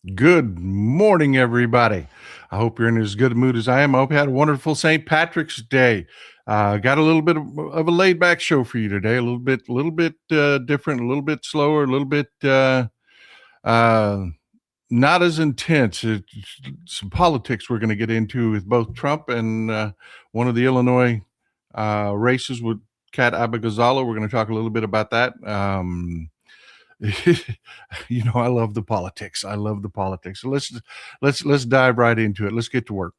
Good morning, everybody. I hope you're in as good a mood as I am. I hope you had a wonderful St. Patrick's Day. Got a little bit of a laid back show for you today. A little bit different, a little bit slower, a little bit uh, not as intense. Some politics we're going to get into with both Trump and one of the Illinois races with Kat Abughazaleh. We're going to talk a little bit about that. I love the politics. I love the politics. So let's dive right into it. Let's get to work.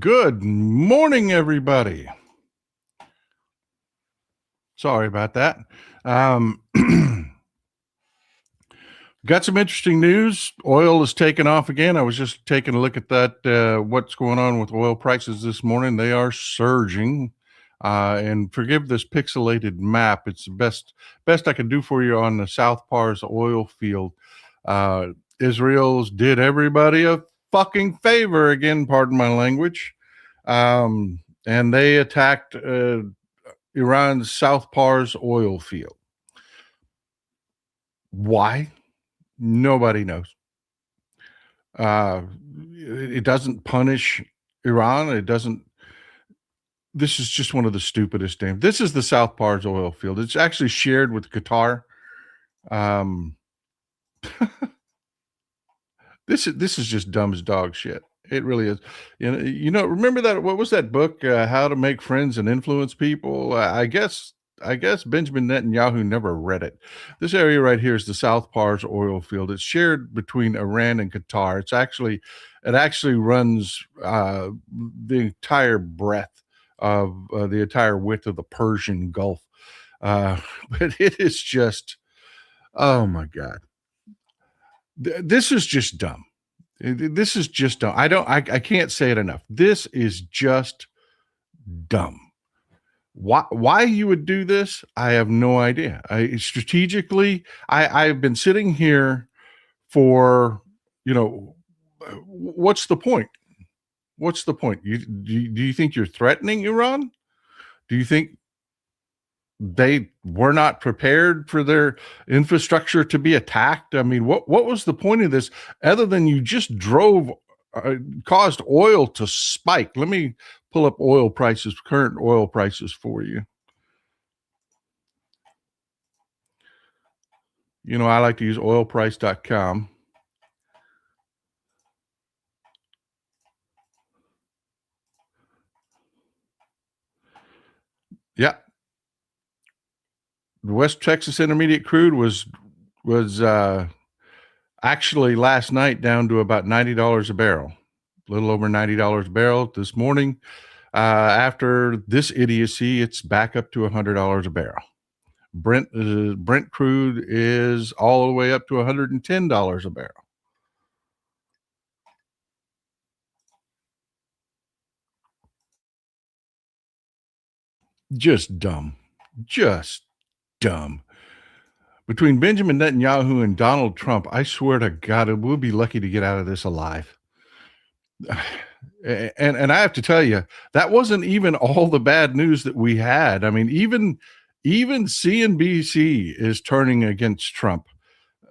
Good morning, everybody. Sorry about that. Got some interesting news. Oil is taking off again. I was just taking a look at that. What's going on with oil prices this morning? They are surging. And forgive this pixelated map. It's the best I can do for you on the South Pars oil field. Israel's did everybody a fucking favor again. Pardon my language. And they attacked Iran's South Pars oil field. Why? Nobody knows. It doesn't punish Iran. It doesn't. This is just one of the stupidest things. This is the South Pars oil field. It's actually shared with Qatar. This is just dumb as dog shit. It really is. Remember that? What was that book? How to Make Friends and Influence People. I guess Benjamin Netanyahu never read it. This area right here is the South Pars oil field. It's shared between Iran and Qatar. It actually runs the entire breadth of the entire width of the Persian Gulf. But it is just, oh my God. This is just dumb. This is just dumb. I can't say it enough. This is just dumb. Why you would do this, I have no idea. Strategically, I've been sitting here for, what's the point? What's the point? Do you think you're threatening Iran? Do you think they were not prepared for their infrastructure to be attacked? I mean, what was the point of this other than you just caused oil to spike? Let me pull up current oil prices for you. I like to use oilprice.com. Yeah. West Texas Intermediate crude was actually last night down to about $90 a barrel, a little over $90 a barrel. This morning, after this idiocy, it's back up to $100 a barrel. Brent crude is all the way up to $110 a barrel. Just dumb. Between Benjamin Netanyahu and Donald Trump, I swear to God, we'll be lucky to get out of this alive. And I have to tell you, that wasn't even all the bad news that we had. I mean, even CNBC is turning against Trump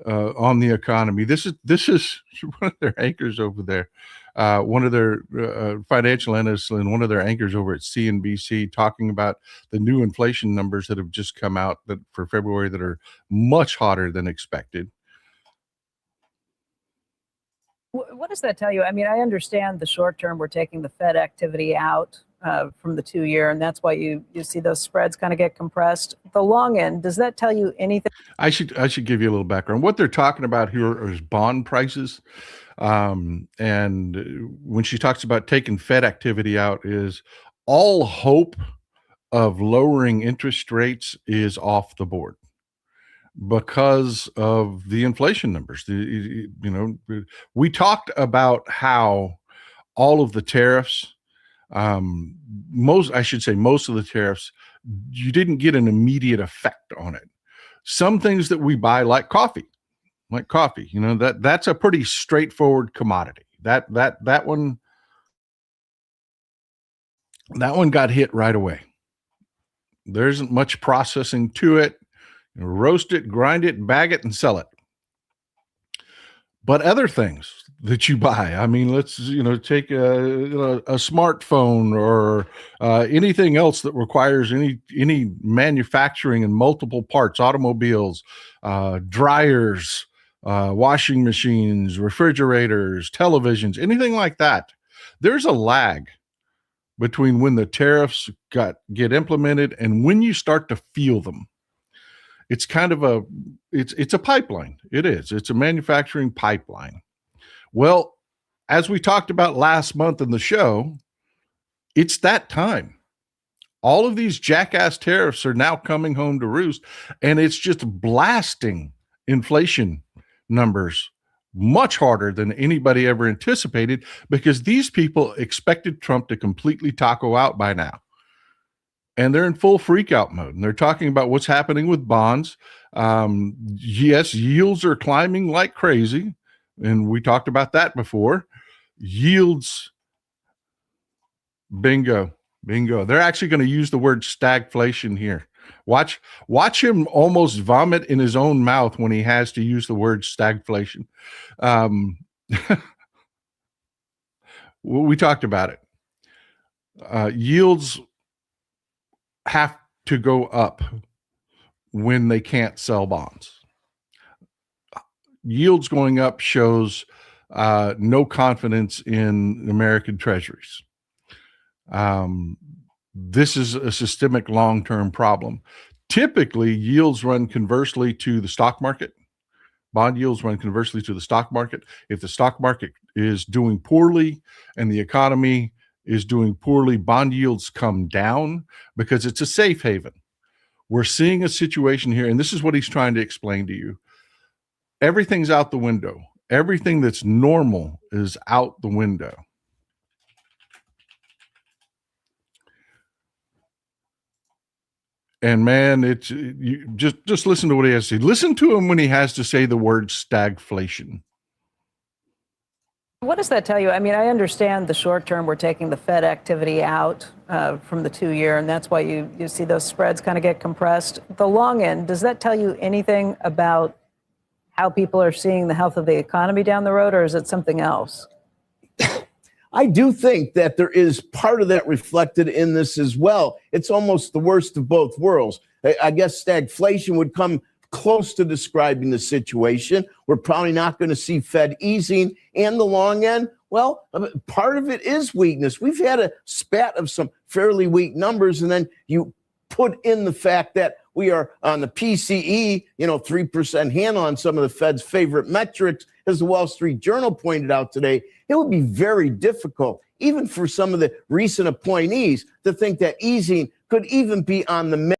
on the economy. This is one of their anchors over there. One of their financial analysts and one of their anchors over at CNBC talking about the new inflation numbers that have just come out for February that are much hotter than expected. What does that tell you? I mean, I understand the short term, we're taking the Fed activity out from the 2 year, and that's why you see those spreads kind of get compressed. The long end, does that tell you anything? I should give you a little background. What they're talking about here is bond prices. And when she talks about taking Fed activity out, is all hope of lowering interest rates is off the board because of the inflation numbers. We talked about how all of the tariffs, most of the tariffs, you didn't get an immediate effect on it. Some things that we buy, like coffee, that's a pretty straightforward commodity. That one got hit right away. There isn't much processing to it. Roast it, grind it, bag it, and sell it. But other things that you buy, I mean, let's take a smartphone or anything else that requires any manufacturing in multiple parts, automobiles, dryers, washing machines, refrigerators, televisions, anything like that. There's a lag between when the tariffs get implemented and when you start to feel them. It's kind of it's a pipeline. It is. It's a manufacturing pipeline. Well, as we talked about last month in the show, it's that time. All of these jackass tariffs are now coming home to roost, and it's just blasting inflation numbers much harder than anybody ever anticipated, because these people expected Trump to completely taco out by now. And they're in full freakout mode. And they're talking about what's happening with bonds. Yes, yields are climbing like crazy. And we talked about that before. Yields, bingo. They're actually going to use the word stagflation here. Watch him almost vomit in his own mouth when he has to use the word stagflation. We talked about it. Yields have to go up when they can't sell bonds. Yields going up shows no confidence in American treasuries. This is a systemic long-term problem. Typically, yields run conversely to the stock market. Bond yields run conversely to the stock market. If the stock market is doing poorly and the economy is doing poorly, bond yields come down because it's a safe haven. We're seeing a situation here, and this is what he's trying to explain to you. Everything's out the window. Everything that's normal is out the window. And man, just listen to what he has to say. Listen to him when he has to say the word stagflation. What does that tell you? I mean, I understand the short term, we're taking the Fed activity out from the 2 year, and that's why you see those spreads kind of get compressed. The long end, does that tell you anything about how people are seeing the health of the economy down the road, or is it something else? I do think that there is part of that reflected in this as well. It's almost the worst of both worlds. I guess stagflation would come close to describing the situation. We're probably not going to see Fed easing, and the long end, well, part of it is weakness. We've had a spat of some fairly weak numbers, and then you put in the fact that we are on the PCE, 3% handle on some of the Fed's favorite metrics, as the Wall Street Journal pointed out today. It would be very difficult, even for some of the recent appointees, to think that easing could even be on the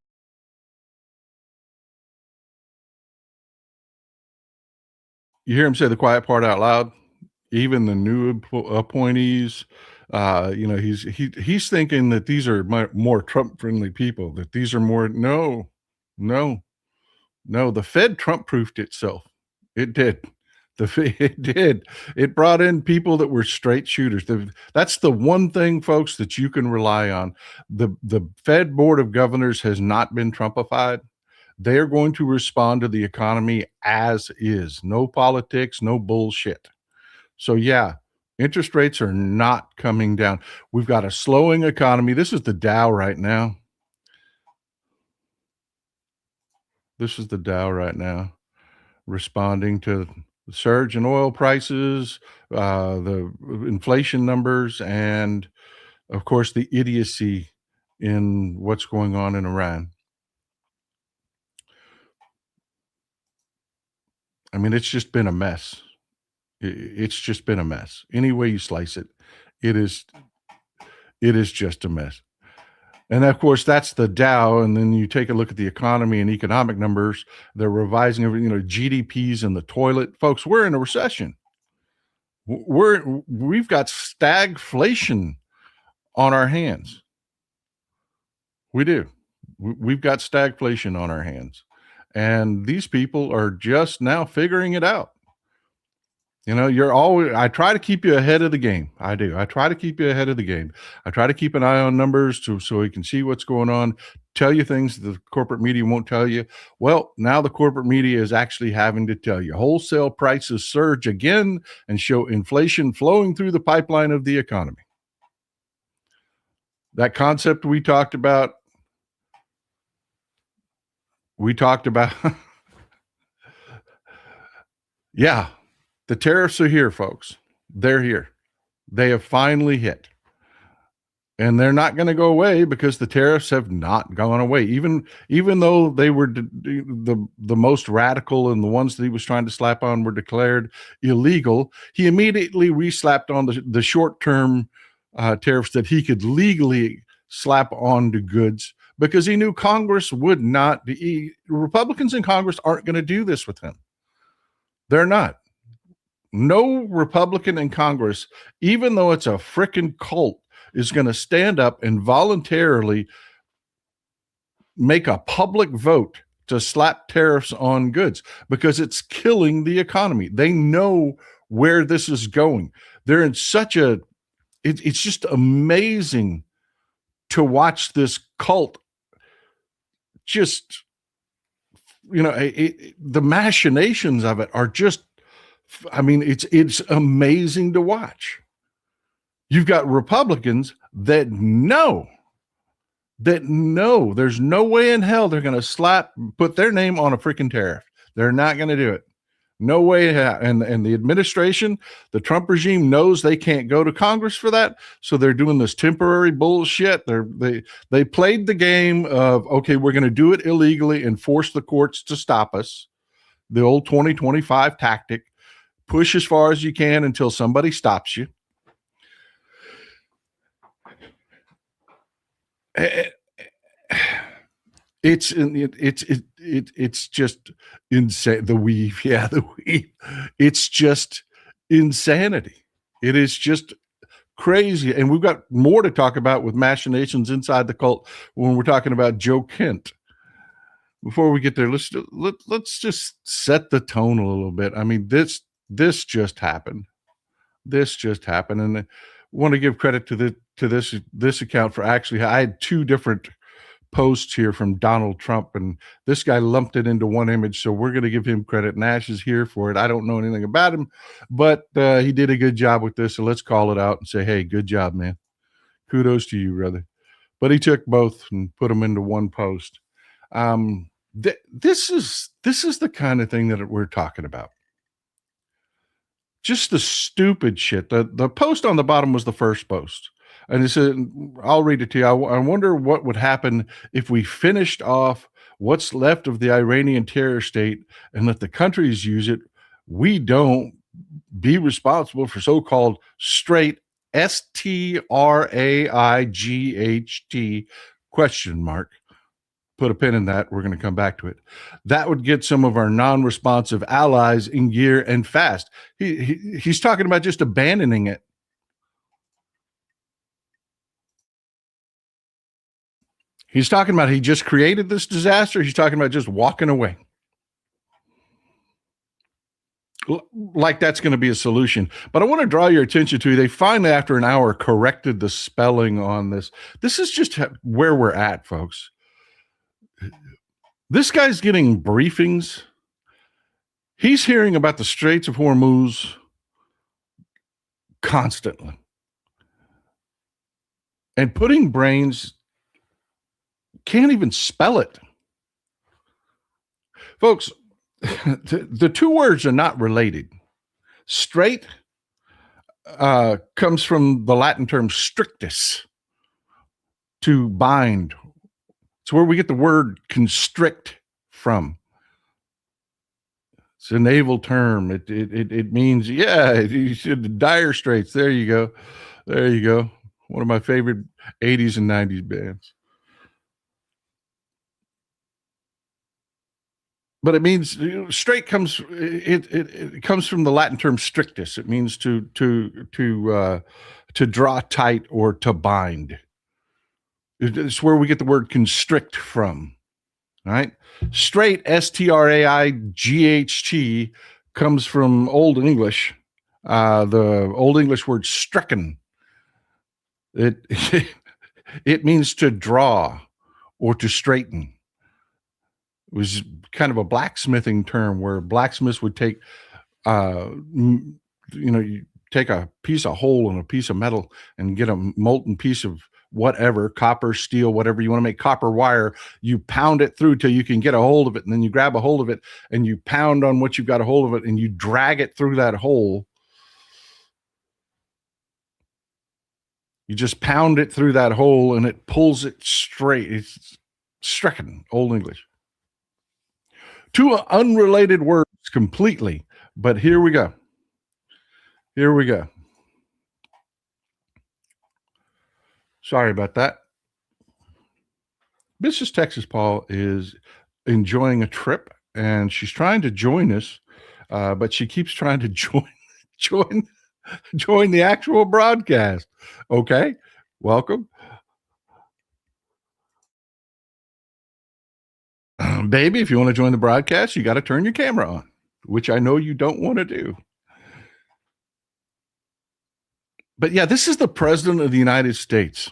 You hear him say the quiet part out loud. Even the new appointees, he's thinking that these are more Trump-friendly people. That these are more. No. The Fed Trump-proofed itself. It did. It did. It brought in people that were straight shooters. That's the one thing, folks, that you can rely on. The Fed Board of Governors has not been Trumpified. They are going to respond to the economy as is. No politics, no bullshit. So yeah, interest rates are not coming down. We've got a slowing economy. This is the Dow right now. Responding to The surge in oil prices, the inflation numbers, and of course, the idiocy in what's going on in Iran. I mean, it's just been a mess. It's just been a mess. Any way you slice it, it is just a mess. And of course, that's the Dow. And then you take a look at the economy and economic numbers. They're revising everything. GDP's in the toilet, folks. We're in a recession. We've got stagflation on our hands. We do. We've got stagflation on our hands, and these people are just now figuring it out. I try to keep you ahead of the game. I do. I try to keep you ahead of the game. I try to keep an eye on numbers so you can see what's going on, tell you things the corporate media won't tell you. Well, now the corporate media is actually having to tell you. Wholesale prices surge again and show inflation flowing through the pipeline of the economy. That concept we talked about, yeah, the tariffs are here, folks. They're here. They have finally hit. And they're not going to go away because the tariffs have not gone away. Even though they were the most radical and the ones that he was trying to slap on were declared illegal, he immediately re-slapped on the short-term tariffs that he could legally slap on to goods because he knew Congress would not. Republicans in Congress aren't going to do this with him. They're not. No Republican in Congress, even though it's a frickin' cult, is going to stand up and voluntarily make a public vote to slap tariffs on goods because it's killing the economy. They know where this is going. They're in such it's just amazing to watch this cult just, the machinations of it are just, it's amazing to watch. You've got Republicans that know there's no way in hell they're going to put their name on a freaking tariff. They're not going to do it. No way. And the administration, the Trump regime knows they can't go to Congress for that. So they're doing this temporary bullshit. They played the game of, okay, we're going to do it illegally and force the courts to stop us. The old 2025 tactic, push as far as you can until somebody stops you. It's just insane. The weave. It's just insanity. It is just crazy. And we've got more to talk about with machinations inside the cult when we're talking about Joe Kent. Before we get there, let's just set the tone a little bit. I mean, this just happened. And I want to give credit to this account for actually, I had two different posts here from Donald Trump, and this guy lumped it into one image. So we're going to give him credit. Nash is here for it. I don't know anything about him, but he did a good job with this. So let's call it out and say, hey, good job, man. Kudos to you, brother. But he took both and put them into one post. This is the kind of thing that we're talking about. Just the stupid shit. The post on the bottom was the first post. And it said, I'll read it to you. I wonder what would happen if we finished off what's left of the Iranian terror state and let the countries use it. We don't be responsible for so-called straight STRAIGHT ? Put a pin in that. We're going to come back to it. That would get some of our non-responsive allies in gear and fast. He's talking about just abandoning it. He's talking about he just created this disaster. He's talking about just walking away. Like that's going to be a solution. But I want to draw your attention to, they finally, after an hour, corrected the spelling on this. This is just where we're at, folks. This guy's getting briefings. He's hearing about the Straits of Hormuz constantly. And putting brains, can't even spell it. Folks, The two words are not related. Straight comes from the Latin term strictus, to bind. It's where we get the word constrict from. It's a naval term. It means, yeah, you should dire straits. There you go. There you go. One of my favorite 80s and 90s bands. But it means, straight comes, it comes from the Latin term strictus. It means to draw tight or to bind. It's where we get the word constrict from. All right. Straight, S-T-R-A-I-G-H-T, comes from Old English, the Old English word stricken. It it means to draw or to straighten. It was kind of a blacksmithing term where blacksmiths would take, you take a piece of hole in a piece of metal and get a molten piece of whatever, copper, steel, whatever you want to make, copper wire. You pound it through till you can get a hold of it. And then you grab a hold of it and you pound on what you've got a hold of it and you drag it through that hole. You just pound it through that hole and it pulls it straight. It's stricken, Old English. Two unrelated words completely, but here we go. Here we go. Sorry about that. Mrs. Texas Paul is enjoying a trip, and she's trying to join us, but she keeps trying to join the actual broadcast. Okay, welcome. Baby, if you want to join the broadcast, you got to turn your camera on, which I know you don't want to do. But yeah, this is the president of the United States.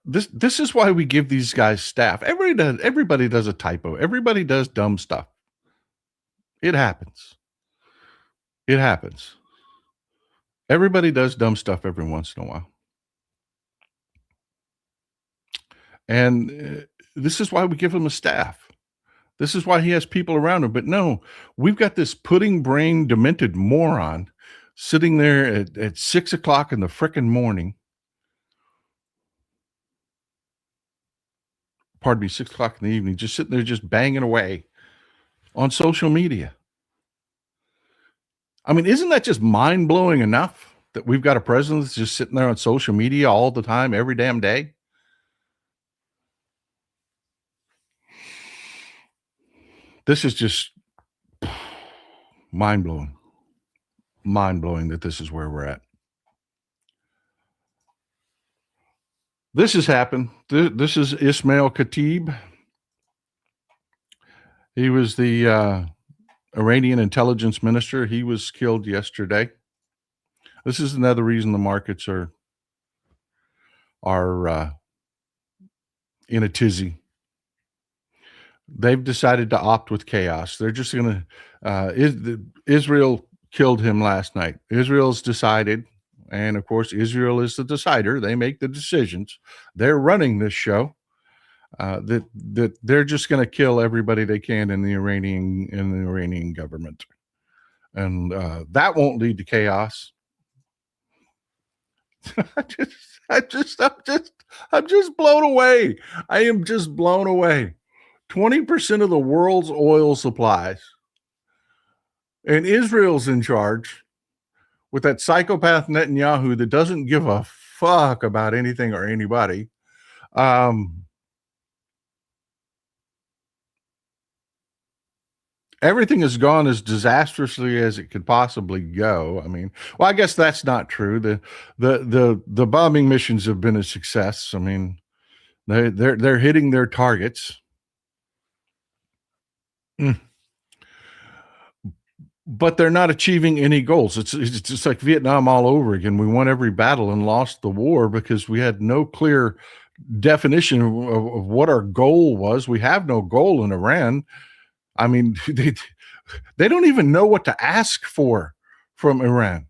This is why we give these guys staff. Everybody does a typo. Everybody does dumb stuff. It happens. It happens. Everybody does dumb stuff every once in a while. And this is why we give him a staff. This is why he has people around him. But no, we've got this pudding brain demented moron sitting there at 6 o'clock in the frickin' morning. Pardon me, 6 o'clock in the evening, just sitting there, just banging away on social media. I mean, isn't that just mind blowing enough that we've got a president that's just sitting there on social media all the time, every damn day? This is just mind blowing. Mind blowing that this is where we're at. This has happened. This is Ismail Khatib. He was the Iranian intelligence minister. He was killed yesterday. This is another reason the markets are in a tizzy. They've decided to opt with chaos. They're just going to, Israel killed him last night. Israel's decided, and of course, Israel is the decider. They make the decisions. They're running this show. That they're just going to kill everybody they can in the Iranian government, and that won't lead to chaos. I'm just blown away. I am just blown away. 20% of the world's oil supplies, and Israel's in charge with that psychopath Netanyahu that doesn't give a fuck about anything or anybody. Everything has gone as disastrously as it could possibly go. I mean, well, I guess that's not true. The bombing missions have been a success. I mean, they're hitting their targets. But they're not achieving any goals. It's just like Vietnam all over again. We won every battle and lost the war because we had no clear definition of what our goal was. We have no goal in Iran. I mean, they don't even know what to ask for from Iran.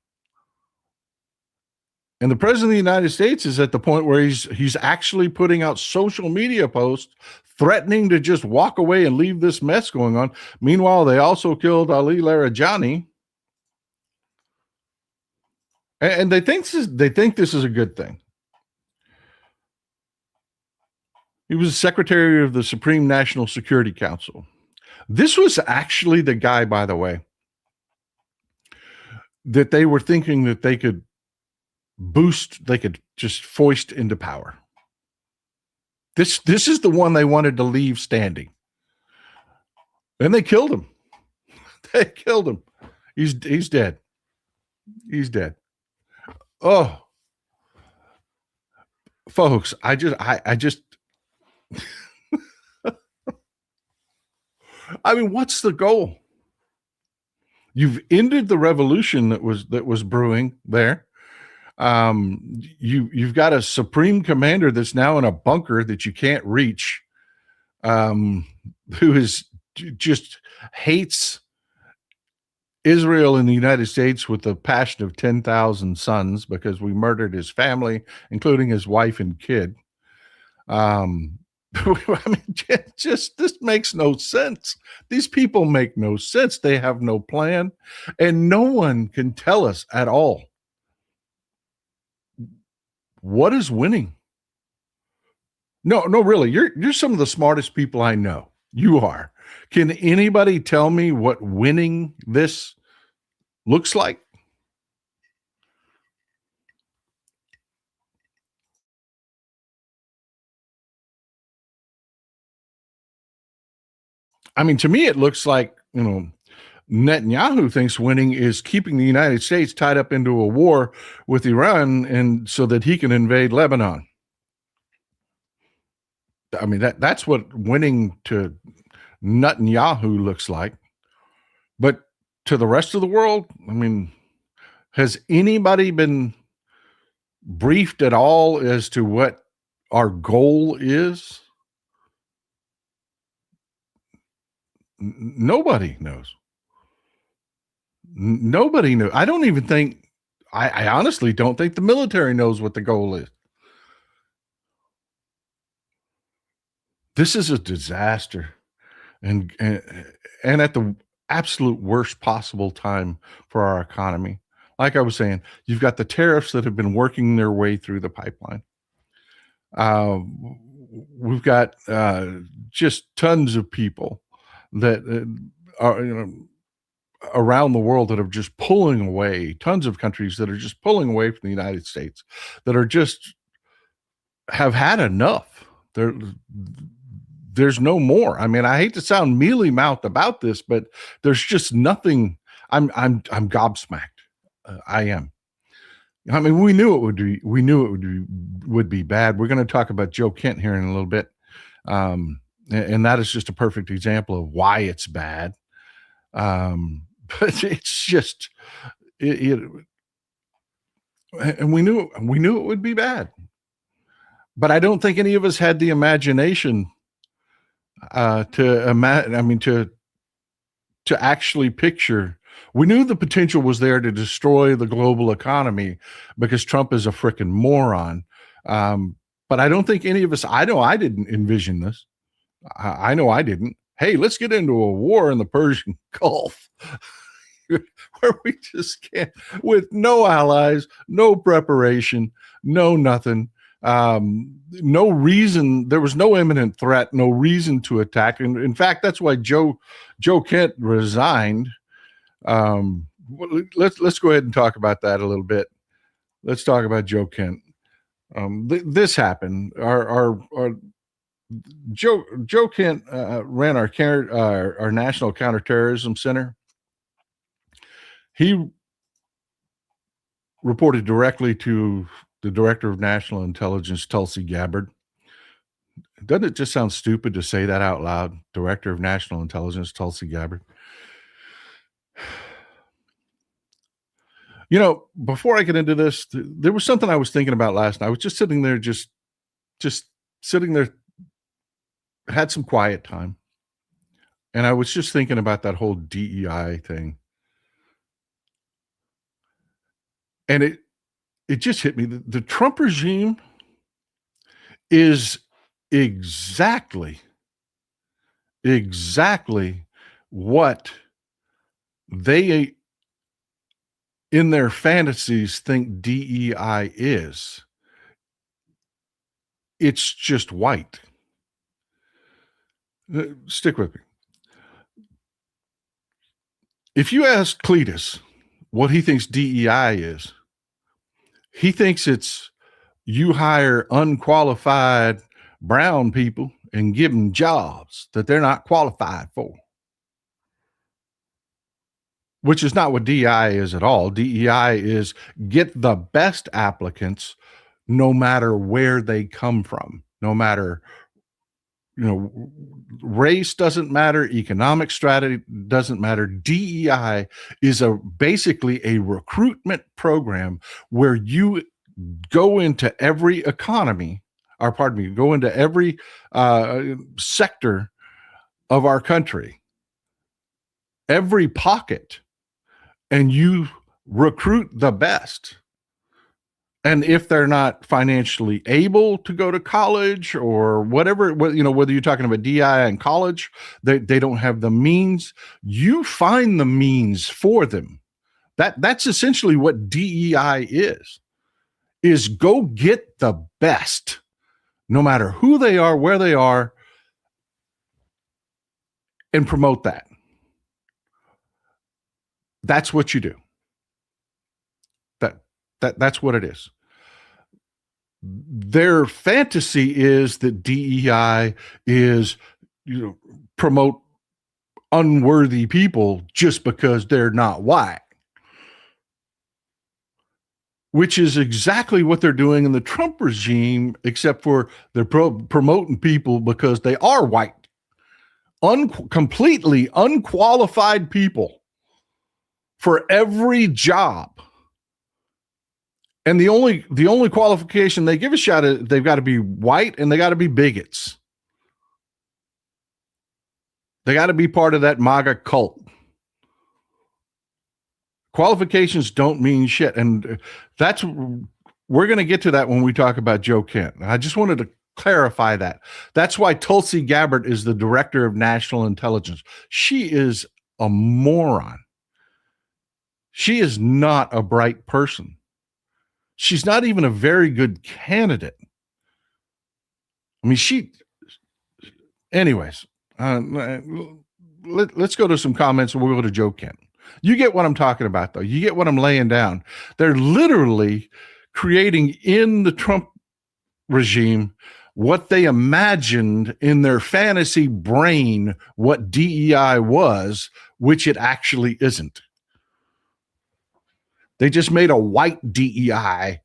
And the president of the United States is at the point where he's actually putting out social media posts threatening to just walk away and leave this mess going on. Meanwhile, they also killed Ali Larijani. And they think this is a good thing. He was secretary of the Supreme National Security Council. This was actually the guy, by the way, that they were thinking that they could just foist into power. This is the one they wanted to leave standing. And they killed him. They killed him. He's dead. He's dead. Oh, folks, I just I mean, what's the goal? You've ended the revolution that was brewing there. You've got a supreme commander that's now in a bunker that you can't reach, who is just hates Israel and the United States with the passion of 10,000 suns because we murdered his family, including his wife and kid. I mean, just this makes no sense. These people make no sense. They have no plan, and no one can tell us at all what is winning. No, really. You're some of the smartest people I know. You are. Can anybody tell me what winning this looks like? I mean, to me, it looks like, Netanyahu thinks winning is keeping the United States tied up into a war with Iran and so that he can invade Lebanon. I mean, that's what winning to Netanyahu looks like. But to the rest of the world, I mean, has anybody been briefed at all as to what our goal is? Nobody knows. Nobody knows. I don't even think, I honestly don't think the military knows what the goal is. This is a disaster, and at the absolute worst possible time for our economy. Like I was saying, you've got the tariffs that have been working their way through the pipeline. We've got just tons of people that are around the world that are just pulling away. Tons of countries that are just pulling away from the United States, that are just have had enough. There's no more. I mean, I hate to sound mealy mouthed about this, but there's just nothing. I'm gobsmacked. I am. I mean, we knew it would be bad. We're going to talk about Joe Kent here in a little bit. And that is just a perfect example of why it's bad. But it's just, and we knew it would be bad, but I don't think any of us had the imagination to actually picture. We knew the potential was there to destroy the global economy because Trump is a freaking moron. But I don't think any of us, I know I didn't envision this. I know I didn't. Hey, let's get into a war in the Persian Gulf where we just can't, with no allies, no preparation, no nothing. No reason. There was no imminent threat, no reason to attack. And in fact, that's why Joe Kent resigned. Let's go ahead and talk about that a little bit. Let's talk about Joe Kent. This happened. Our Joe Kent ran our National Counterterrorism Center. He reported directly to the Director of National Intelligence, Tulsi Gabbard. Doesn't it just sound stupid to say that out loud? Director of National Intelligence, Tulsi Gabbard. Before I get into this, there was something I was thinking about last night. I was just sitting there, just sitting there, had some quiet time. And I was just thinking about that whole DEI thing. And it just hit me. The Trump regime is exactly what they in their fantasies think DEI is. It's just white. Stick with me. If you ask Cletus what he thinks DEI is, he thinks it's you hire unqualified brown people and give them jobs that they're not qualified for, which is not what DEI is at all. DEI is get the best applicants no matter where they come from, no matter, race doesn't matter, economic strategy doesn't matter. DEI is basically a recruitment program where you go into every economy, or pardon me, go into every sector of our country, every pocket, and you recruit the best. And if they're not financially able to go to college or whatever, whether you're talking about DI and college, they don't have the means, you find the means for them. That's essentially what DEI is go get the best, no matter who they are, where they are, and promote that. That's what you do. That's what it is. Their fantasy is that DEI is, promote unworthy people just because they're not white, which is exactly what they're doing in the Trump regime, except for they're promoting people because they are white, completely unqualified people for every job. And the only qualification they give a shot at, they've got to be white and they got to be bigots. They got to be part of that MAGA cult. Qualifications don't mean shit. And we're going to get to that when we talk about Joe Kent. I just wanted to clarify that. That's why Tulsi Gabbard is the director of national intelligence. She is a moron. She is not a bright person. She's not even a very good candidate. I mean, anyways, let's go to some comments and we'll go to Joe Kent. You get what I'm talking about, though. You get what I'm laying down. They're literally creating in the Trump regime what they imagined in their fantasy brain what DEI was, which it actually isn't. They just made a white DEI,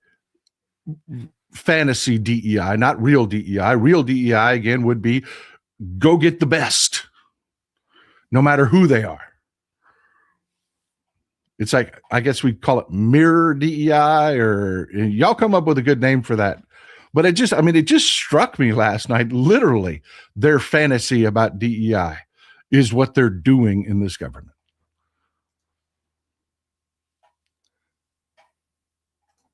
fantasy DEI, not real DEI. Real DEI, again, would be go get the best, no matter who they are. It's like, I guess we call it mirror DEI, or y'all come up with a good name for that. But it just struck me last night, literally, their fantasy about DEI is what they're doing in this government.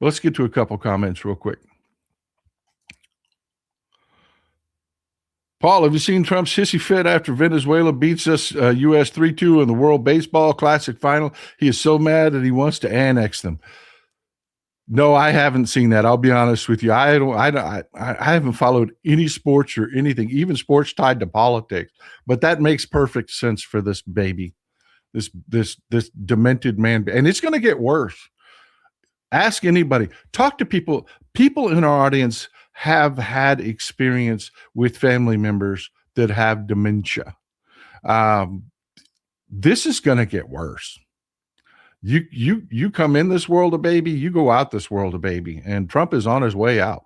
Let's get to a couple comments real quick. Paul, have you seen Trump's hissy fit after Venezuela beats us U.S. 3-2 in the World Baseball Classic final? He is so mad that he wants to annex them. No, I haven't seen that. I'll be honest with you. I haven't followed any sports or anything, even sports tied to politics. But that makes perfect sense for this baby, this demented man, and it's going to get worse. Ask anybody, talk to people. People in our audience have had experience with family members that have dementia. This is going to get worse. You come in this world a baby, you go out this world a baby, and Trump is on his way out.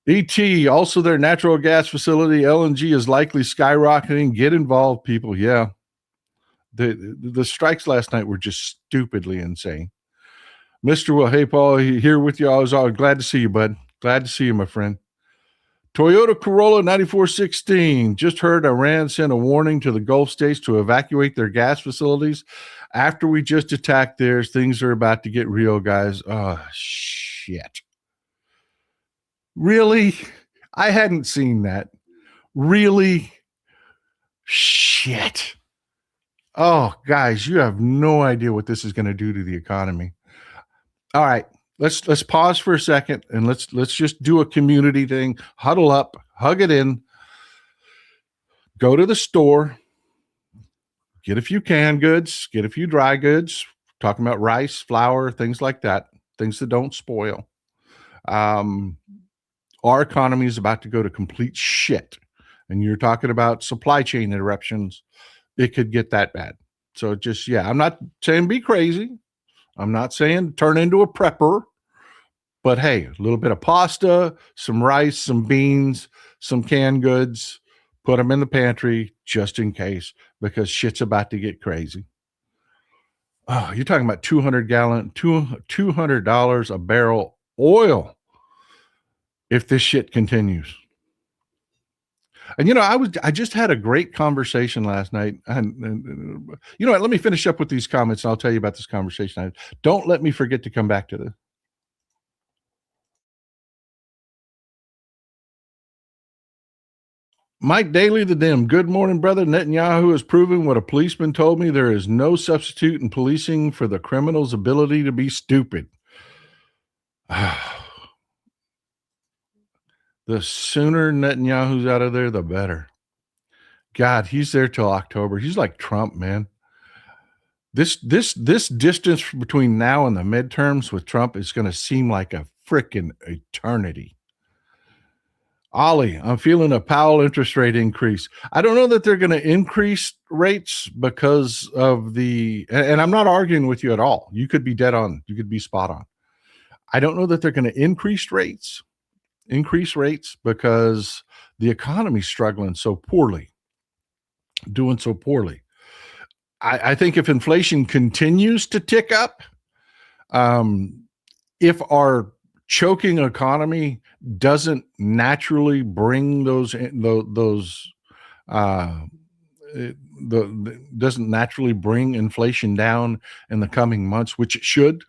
ET, also their natural gas facility, LNG is likely skyrocketing. Get involved, people. Yeah. The strikes last night were just stupidly insane. Mr. Will, hey, Paul, here with you. I was glad to see you, bud. Glad to see you, my friend. Toyota Corolla 9416. Just heard Iran sent a warning to the Gulf states to evacuate their gas facilities. After we just attacked theirs, things are about to get real, guys. Oh, shit. Really? I hadn't seen that. Really? Shit. Oh, guys, you have no idea what this is going to do to the economy. All right, let's pause for a second and let's just do a community thing. Huddle up, hug it in, go to the store, get a few canned goods, get a few dry goods. Talking about rice, flour, things like that, things that don't spoil. Our economy is about to go to complete shit. And you're talking about supply chain interruptions. It could get that bad. So just, yeah, I'm not saying be crazy. I'm not saying turn into a prepper. But hey, a little bit of pasta, some rice, some beans, some canned goods, put them in the pantry just in case, because shit's about to get crazy. Oh, you're talking about $200 a barrel oil if this shit continues. And I just had a great conversation last night. And you know what? Let me finish up with these comments, and I'll tell you about this conversation. Don't let me forget to come back to this. Mike Daly, the Dim. Good morning, brother. Netanyahu has proven what a policeman told me. There is no substitute in policing for the criminal's ability to be stupid. The sooner Netanyahu's out of there, the better. God, he's there till October. He's like Trump, man. This distance between now and the midterms with Trump is going to seem like a freaking eternity. Ollie, I'm feeling a Powell interest rate increase. I don't know that they're going to increase rates because of and I'm not arguing with you at all. You could be dead on. You could be spot on. I don't know that they're going to increase rates because the economy's struggling so poorly, doing so poorly. I think if inflation continues to tick up, if our choking economy doesn't naturally bring doesn't naturally bring inflation down in the coming months, which it should.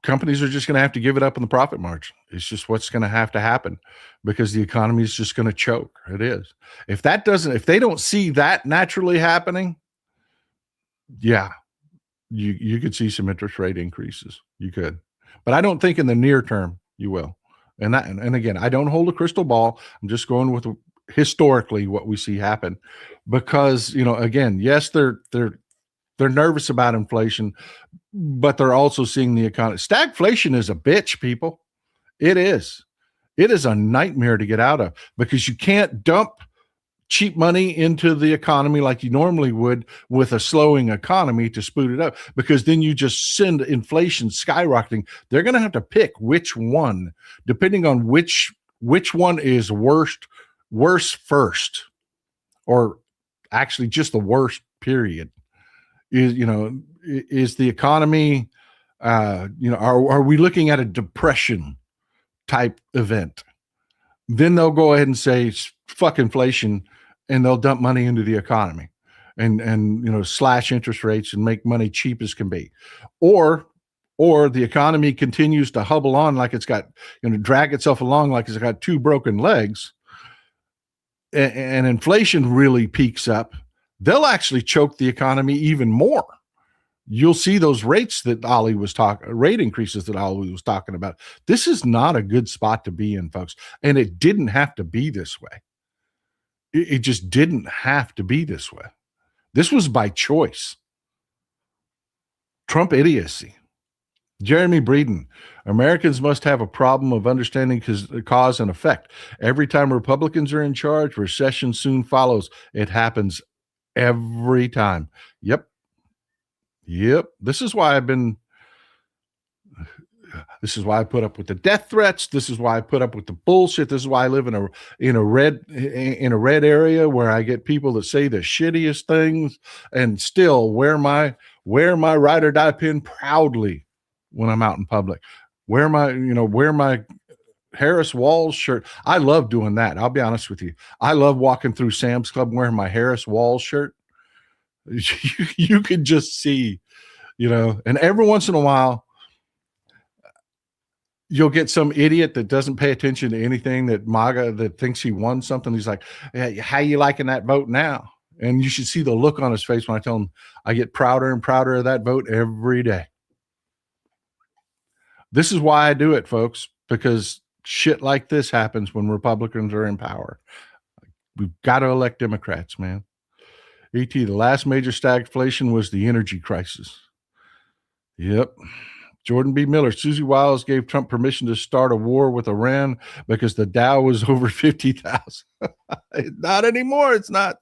Companies are just going to have to give it up in the profit margin. It's just what's going to have to happen because the economy is just going to choke. It is. If they don't see that naturally happening, yeah, you could see some interest rate increases. You could, but I don't think in the near term you will. And again, I don't hold a crystal ball. I'm just going with historically what we see happen, because again, yes, they're nervous about inflation, but they're also seeing the economy. Stagflation is a bitch, people. It is. It is a nightmare to get out of because you can't dump cheap money into the economy like you normally would with a slowing economy to spoot it up, because then you just send inflation skyrocketing. They're going to have to pick which one, depending on which one is worse first, or actually just the worst period. Is the economy, are we looking at a depression type event? Then they'll go ahead and say, fuck inflation, and they'll dump money into the economy and slash interest rates and make money cheap as can be. Or the economy continues to hubble on like it's got, drag itself along like it's got two broken legs, and inflation really peaks up. They'll actually choke the economy even more. You'll see those rates that rate increases that Ollie was talking about. This is not a good spot to be in, folks. And it didn't have to be this way. It just didn't have to be this way. This was by choice. Trump idiocy. Jeremy Breeden, Americans must have a problem of understanding cause and effect. Every time Republicans are in charge, recession soon follows. It happens every time. Yep. This is why I put up with the death threats. This is why I put up with the bullshit. This is why I live in a red area where I get people that say the shittiest things and still wear my ride or die pin proudly when I'm out in public. Wear my Harris Walls shirt. I love doing that. I'll be honest with you. I love walking through Sam's Club wearing my Harris Walls shirt. You could just see, and every once in a while, you'll get some idiot that doesn't pay attention to anything that MAGA that thinks he won something. He's like, hey, how you liking that vote now? And you should see the look on his face when I tell him I get prouder and prouder of that vote every day. This is why I do it, folks, because shit like this happens when Republicans are in power. We've got to elect Democrats, man. ET, the last major stagflation was the energy crisis. Yep. Jordan B. Miller, Susie Wiles gave Trump permission to start a war with Iran because the Dow was over 50,000. Not anymore. It's not.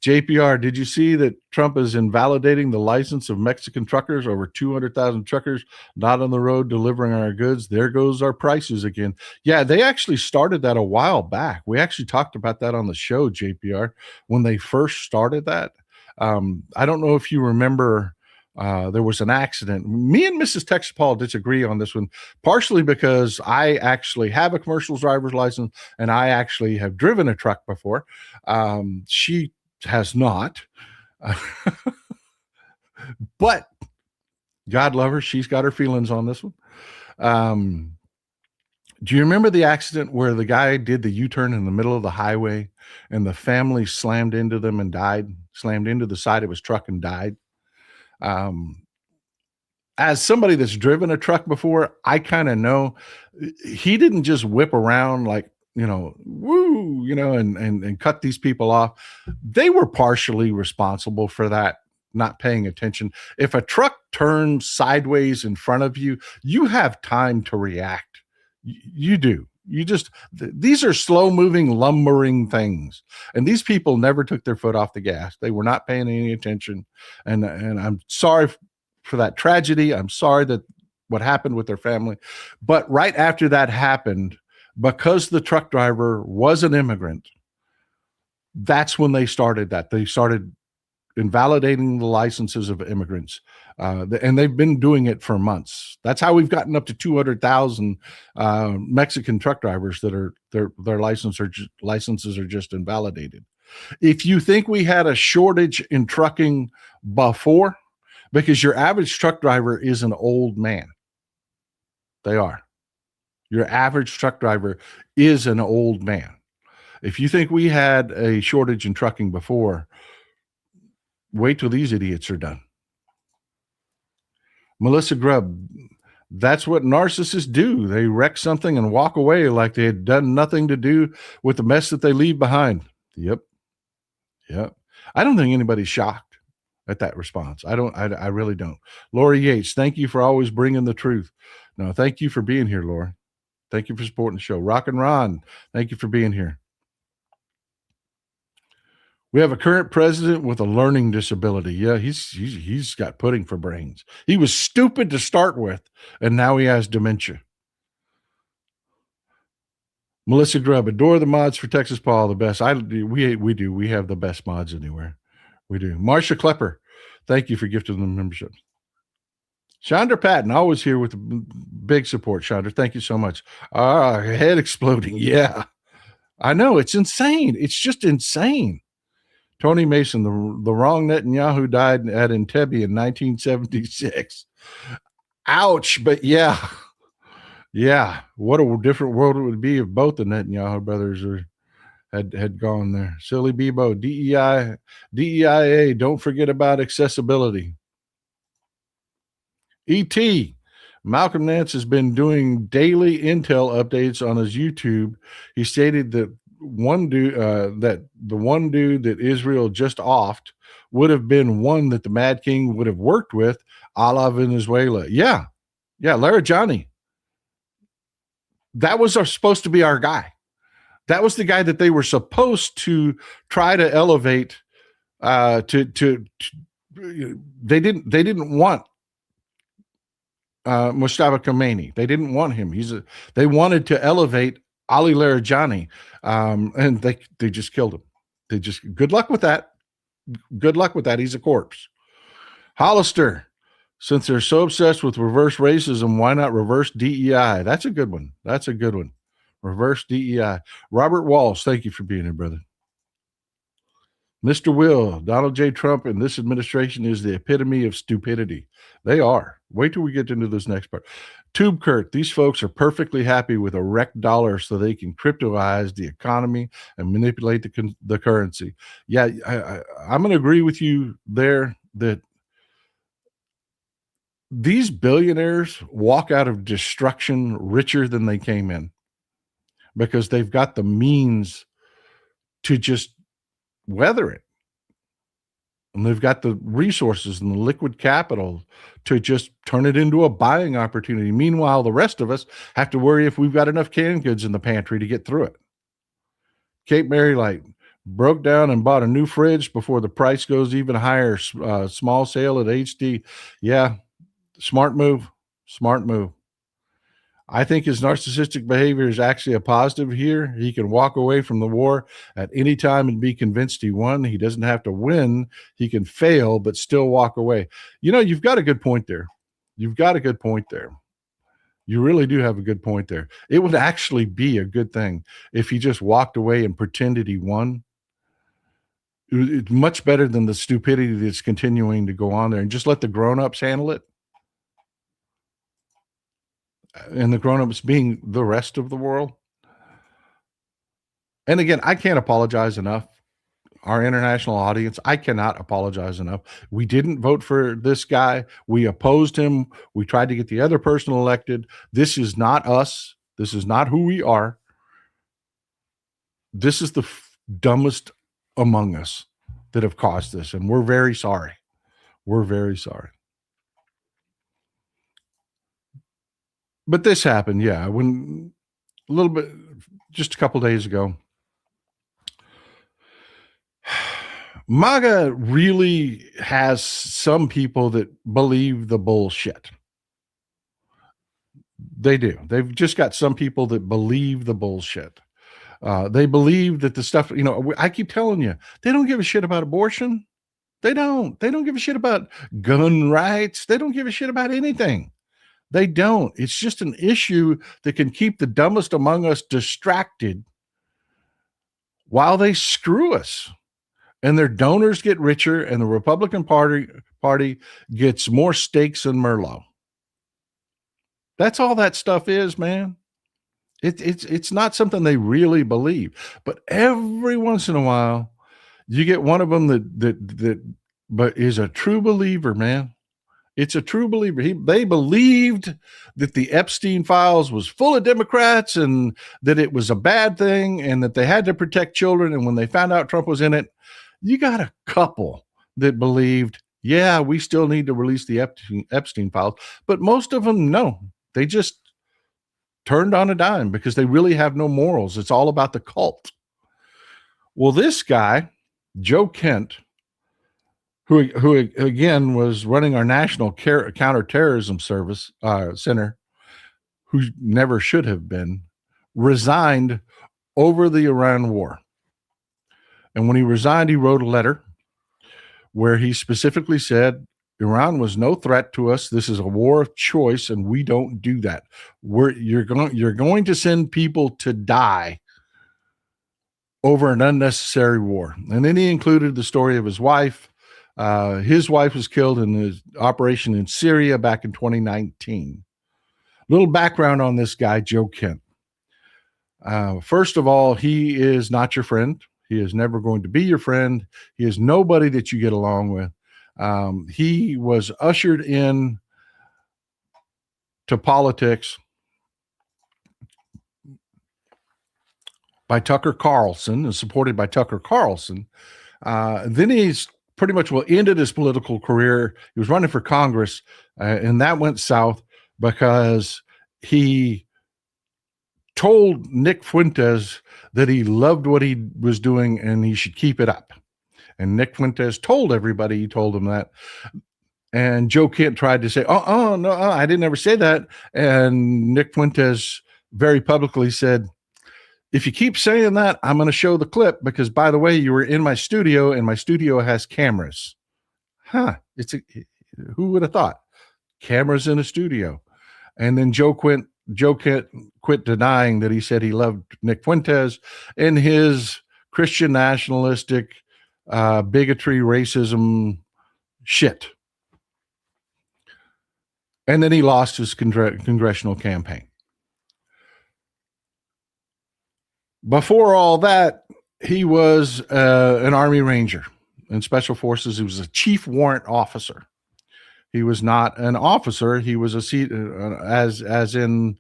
JPR, did you see that Trump is invalidating the license of Mexican truckers? Over 200,000 truckers not on the road delivering our goods. There goes our prices again. Yeah, they actually started that a while back. We actually talked about that on the show, JPR, when they first started that. I don't know if you remember. There was an accident. Me and Mrs. Texas Paul disagree on this one, partially because I actually have a commercial driver's license and I actually have driven a truck before. She has not. But God love her. She's got her feelings on this one. Do you remember the accident where the guy did the U-turn in the middle of the highway and the family slammed into them and died, slammed into the side of his truck and died? As somebody that's driven a truck before, I kind of know he didn't just whip around like, woo, and cut these people off. They were partially responsible for that, not paying attention. If a truck turns sideways in front of you, you have time to react. You do. These are slow moving, lumbering things. And these people never took their foot off the gas. They were not paying any attention. And I'm sorry for that tragedy. I'm sorry that what happened with their family. But right after that happened, because the truck driver was an immigrant, that's when they started that. They started invalidating the licenses of immigrants. And they've been doing it for months. That's how we've gotten up to 200,000 Mexican truck drivers that are their licenses are just invalidated. If you think we had a shortage in trucking before, because your average truck driver is an old man. They are. Your average truck driver is an old man. If you think we had a shortage in trucking before, wait till these idiots are done. Melissa Grubb, that's what narcissists do. They wreck something and walk away like they had done nothing to do with the mess that they leave behind. Yep. I don't think anybody's shocked at that response. I really don't. Lori Yates, thank you for always bringing the truth. No, thank you for being here, Lori. Thank you for supporting the show. Rock and Ron, thank you for being here. We have a current president with a learning disability. Yeah, he's got pudding for brains. He was stupid to start with, and now he has dementia. Melissa Grubb, adore the mods for Texas Paul, the best. We do. We have the best mods anywhere. We do. Marsha Klepper, thank you for gifting the membership. Chandra Patton, always here with big support. Chandra, thank you so much. Head exploding. Yeah, I know. It's insane. It's just insane. Tony Mason, the wrong Netanyahu died at Entebbe in 1976. Ouch, but yeah. What a different world it would be if both the Netanyahu brothers had gone there. Silly Bebo, DEIA, don't forget about accessibility. ET, Malcolm Nance has been doing daily intel updates on his YouTube. He stated that the one dude that Israel just offed would have been one that the Mad King would have worked with, a la Venezuela. Yeah, Larijani. That was supposed to be our guy. That was the guy that they were supposed to try to elevate. They didn't want Mustafa Khomeini. They didn't want him. They wanted to elevate Ali Larijani, and they just killed him. Good luck with that. He's a corpse. Hollister, Since they're so obsessed with reverse racism, why not reverse DEI? That's a good one. That's a good one. Reverse DEI. Robert Walsh, thank you for being here, brother. Mr. Will, Donald J. Trump and this administration is the epitome of stupidity. They are. Wait till we get into this next part. Tube Kurt, these folks are perfectly happy with a wrecked dollar so they can cryptoize the economy and manipulate the currency. Yeah, I'm going to agree with you there that these billionaires walk out of destruction richer than they came in because they've got the means to just weather it. And they've got the resources and the liquid capital to just turn it into a buying opportunity. Meanwhile, the rest of us have to worry if we've got enough canned goods in the pantry to get through it. Cape Mary Light broke down and bought a new fridge before the price goes even higher. Small sale at HD. Yeah, smart move. Smart move. I think his narcissistic behavior is actually a positive here. He can walk away from the war at any time and be convinced he won. He doesn't have to win. He can fail, but still walk away. You know, you've got a good point there. You've got a good point there. You really do have a good point there. It would actually be a good thing if he just walked away and pretended he won. It's much better than the stupidity that's continuing to go on there, and just let the grown-ups handle it. And the grown-ups being the rest of the world. And again, I can't apologize enough. Our international audience, I cannot apologize enough. We didn't vote for this guy. We opposed him. We tried to get the other person elected. This is not us. This is not who we are. This is the dumbest among us that have caused this, and we're very sorry. We're very sorry. But this happened, yeah, when a little bit, just a couple days ago. MAGA really has some people that believe the bullshit. They do. They've just got some people that believe the bullshit. They believe that the stuff, you know, I keep telling you, they don't give a shit about abortion. They don't. They don't give a shit about gun rights. They don't give a shit about anything. They don't. It's just an issue that can keep the dumbest among us distracted while they screw us. And their donors get richer, and the Republican Party gets more stakes than Merlot. That's all that stuff is, man. It's not something they really believe. But every once in a while, you get one of them that but is a true believer, man. It's a true believer. They believed that the Epstein files was full of Democrats and that it was a bad thing and that they had to protect children. And when they found out Trump was in it, you got a couple that believed, yeah, we still need to release the Epstein files. But most of them, no, they just turned on a dime because they really have no morals. It's all about the cult. Well, this guy, Joe Kent, who again was running our national counterterrorism service center, who never should have been, resigned over the Iran war. And when he resigned, he wrote a letter where he specifically said, Iran was no threat to us. This is a war of choice, and we don't do that. You're going to send people to die over an unnecessary war. And then he included the story of his wife. His wife was killed in the operation in Syria back in 2019. Little background on this guy, Joe Kent. First of all, he is not your friend. He is never going to be your friend. He is nobody that you get along with. He was ushered in to politics by Tucker Carlson and supported by Tucker Carlson. Then he's pretty much ended his political career. He was running for Congress, and that went south because he told Nick Fuentes that he loved what he was doing and he should keep it up. And Nick Fuentes told everybody he told him that. And Joe Kent tried to say, no, I didn't ever say that. And Nick Fuentes very publicly said, if you keep saying that, I'm going to show the clip because, by the way, you were in my studio and my studio has cameras. Who would have thought? cameras in a studio. And then Joe quit denying that he said he loved Nick Fuentes and his Christian nationalistic, bigotry, racism shit. And then he lost his congressional campaign. Before all that, he was an Army Ranger in Special Forces. He was a chief warrant officer. He was not an officer. He was as in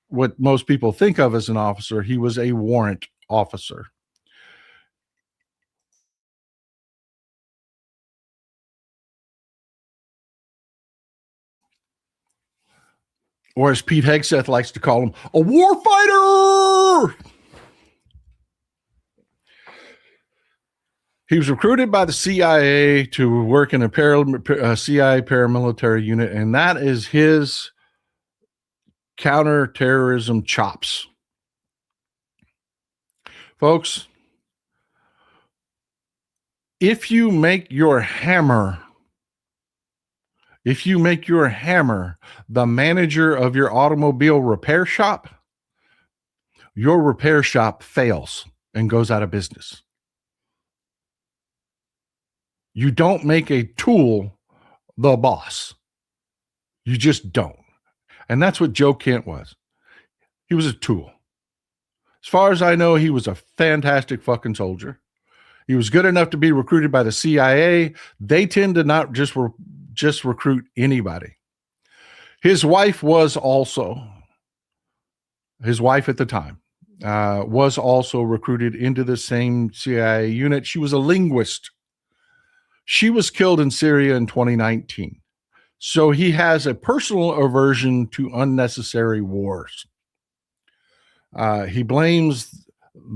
what most people think of as an officer. He was a warrant officer. Or as Pete Hegseth likes to call him, a warfighter. He was recruited by the CIA to work in a CIA paramilitary unit, and that is his counterterrorism chops. Folks, if you make your hammer the manager of your automobile repair shop, your repair shop fails and goes out of business. You don't make a tool the boss. You just don't. And that's what Joe Kent was. He was a tool. As far as I know, he was a fantastic fucking soldier. He was good enough to be recruited by the CIA. They tend to not just recruit anybody. His wife at the time, was also recruited into the same CIA unit. She was a linguist. She was killed in Syria in 2019. So he has a personal aversion to unnecessary wars. He blames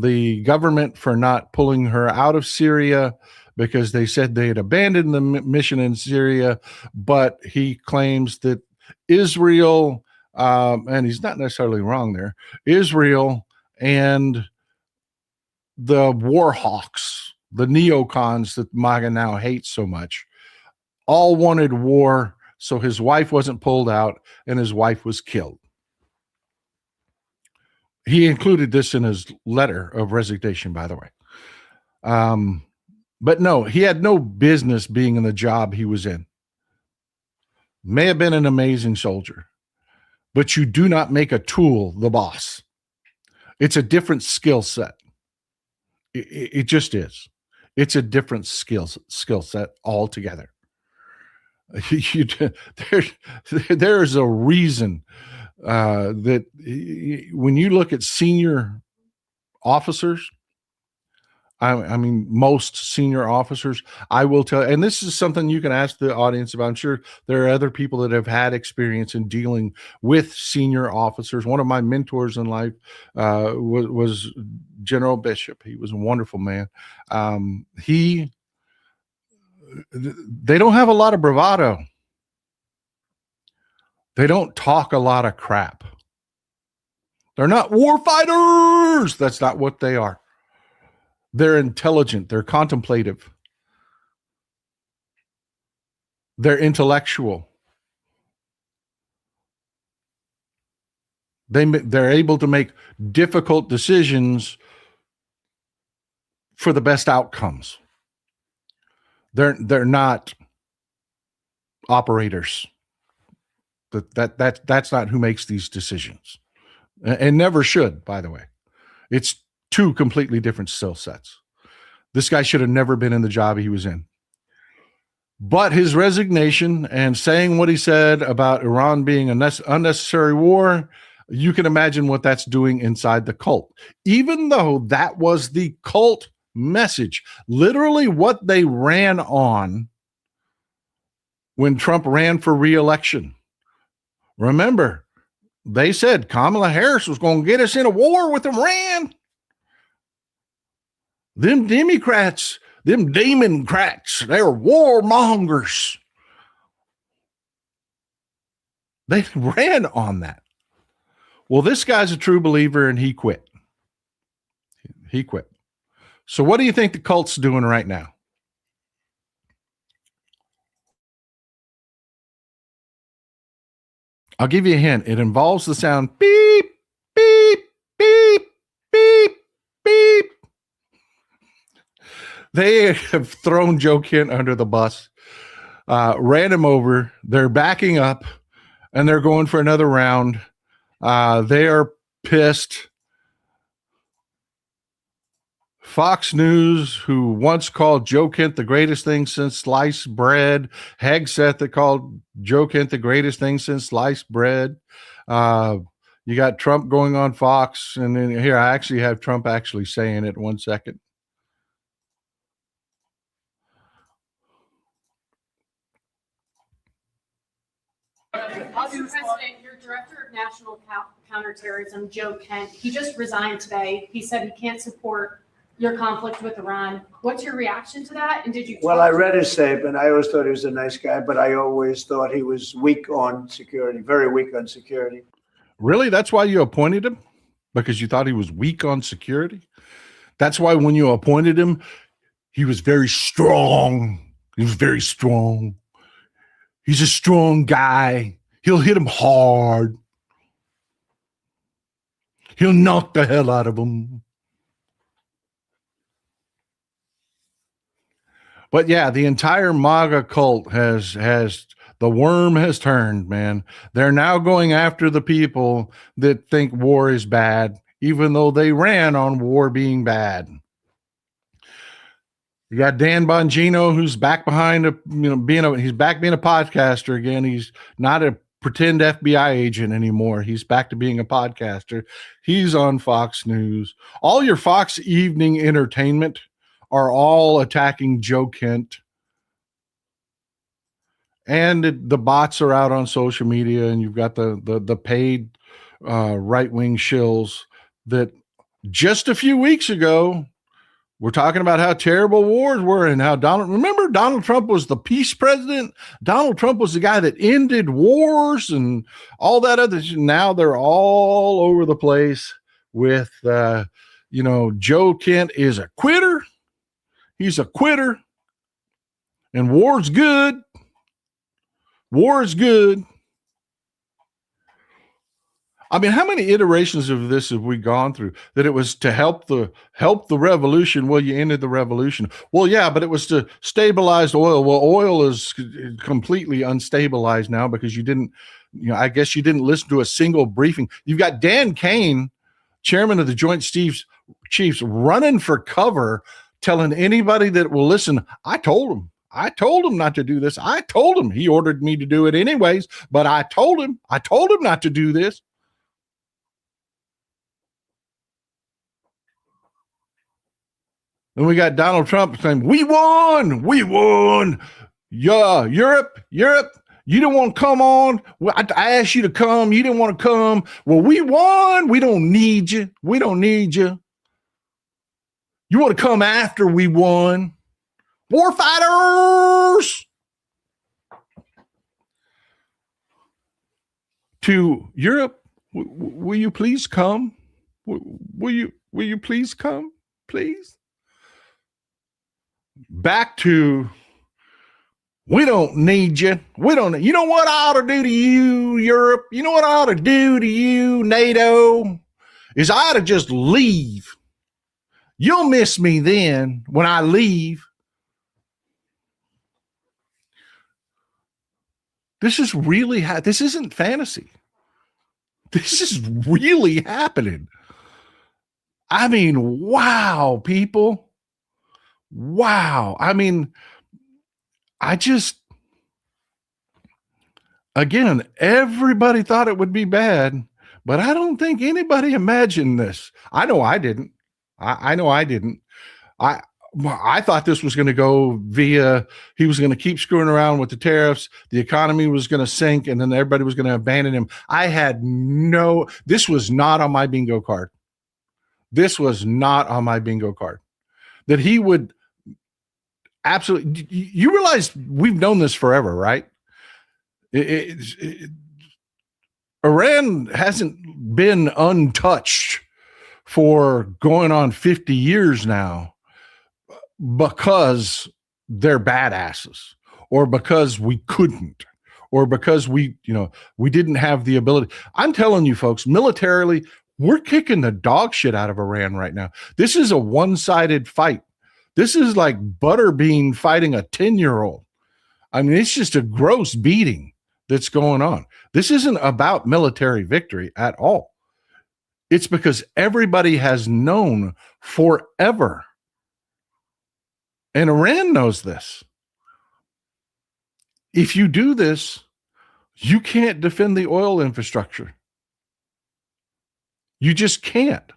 the government for not pulling her out of Syria because they said they had abandoned the mission in Syria, but he claims that Israel, and he's not necessarily wrong there, Israel and the war hawks, the neocons that MAGA now hates so much, all wanted war, so his wife wasn't pulled out and his wife was killed. He included this in his letter of resignation, by the way. But no, he had no business being in the job he was in. May have been an amazing soldier, but you do not make a tool the boss. It's a different skill set. It just is. It's a different skill set altogether. There is a reason that when you look at senior officers, I mean, most senior officers, I will tell, and this is something you can ask the audience about. I'm sure there are other people that have had experience in dealing with senior officers. One of my mentors in life was General Bishop. He was a wonderful man. They don't have a lot of bravado. They don't talk a lot of crap. They're not war fighters. That's not what they are. They're intelligent. They're contemplative. They're intellectual. They're able to make difficult decisions for the best outcomes. They're not operators. That's not who makes these decisions, and never should, by the way. It's two completely different skill sets. This guy should have never been in the job he was in. But his resignation and saying what he said about Iran being an unnecessary war, you can imagine what that's doing inside the cult. Even though that was the cult message, literally what they ran on when Trump ran for re-election. Remember, they said Kamala Harris was going to get us in a war with Iran. Them Democrats, them Democrats, they're warmongers. They ran on that. Well, this guy's a true believer and he quit. He quit. So what do you think the cult's doing right now? I'll give you a hint. It involves the sound beep, beep, beep, beep, beep. They have thrown Joe Kent under the bus, ran him over. They're backing up, and they're going for another round. They are pissed. Fox News, who once called Joe Kent the greatest thing since sliced bread, Hegseth that called Joe Kent the greatest thing since sliced bread. You got Trump going on Fox, and then here I actually have Trump actually saying it. 1 second. Mr. President, your director of national counterterrorism, Joe Kent, he just resigned today. He said he can't support your conflict with Iran. What's your reaction to that? And did you? Well, I read his statement. I always thought he was a nice guy, but I always thought he was weak on security, very weak on security. Really? That's why you appointed him? Because you thought he was weak on security? That's why when you appointed him, he was very strong. He was very strong. He's a strong guy. He'll hit him hard. He'll knock the hell out of him. But yeah, the entire MAGA cult has the worm has turned, man. They're now going after the people that think war is bad, even though they ran on war being bad. You got Dan Bongino, who's back behind he's back being a podcaster again. He's not a pretend FBI agent anymore. He's back to being a podcaster. He's on Fox News. All your Fox evening entertainment are all attacking Joe Kent. And the bots are out on social media, and you've got the paid right-wing shills that just a few weeks ago we're talking about how terrible wars were and how Donald Trump was the peace president. Donald Trump was the guy that ended wars and all that other. Now they're all over the place with, Joe Kent is a quitter. He's a quitter. And war's good. War is good. I mean, how many iterations of this have we gone through? That it was to help the revolution. Well, you ended the revolution. Well, yeah, but it was to stabilize oil. Well, oil is completely unstabilized now because I guess you didn't listen to a single briefing. You've got Dan Kane, chairman of the Joint Chiefs, running for cover, telling anybody that will listen, I told him not to do this. I told him. He ordered me to do it anyways, but I told him not to do this. And we got Donald Trump saying, we won. Yeah, Europe, you don't want to come on. Well, I asked you to come. You didn't want to come. Well, we won. We don't need you. You want to come after we won. War fighters. To Europe, will you please come? Will you please come, please? Back to, we don't need you. You know what I ought to do to you, Europe? You know what I ought to do to you, NATO? Is I ought to just leave. You'll miss me then when I leave. This is really, this isn't fantasy. This is really happening. I mean, wow, people. Wow. I mean, again, everybody thought it would be bad, but I don't think anybody imagined this. I know I didn't. I know I didn't. I thought this was going to go via, he was going to keep screwing around with the tariffs. The economy was going to sink and then everybody was going to abandon him. This was not on my bingo card. That he would absolutely, you realize we've known this forever, right? Iran hasn't been untouched for going on 50 years now because they're badasses or because we couldn't or because we didn't have the ability. I'm telling you folks, militarily, we're kicking the dog shit out of Iran right now. This is a one-sided fight. This is like Butterbean fighting a 10-year-old. I mean, it's just a gross beating that's going on. This isn't about military victory at all. It's because everybody has known forever. And Iran knows this. If you do this, you can't defend the oil infrastructure. You just can't.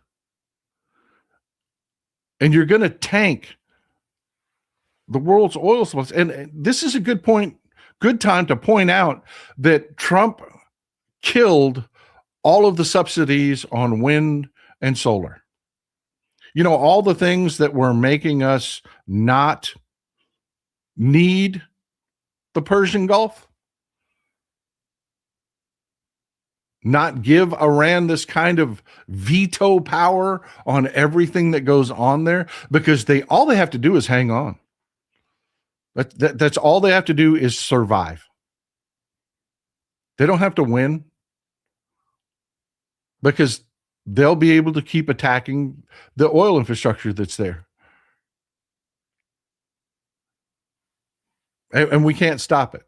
And you're going to tank the world's oil supplies. And this is a good time to point out that Trump killed all of the subsidies on wind and solar. All the things that were making us not need the Persian Gulf, not give Iran this kind of veto power on everything that goes on there, because all they have to do is hang on. That's all they have to do is survive. They don't have to win, because they'll be able to keep attacking the oil infrastructure that's there. And we can't stop it.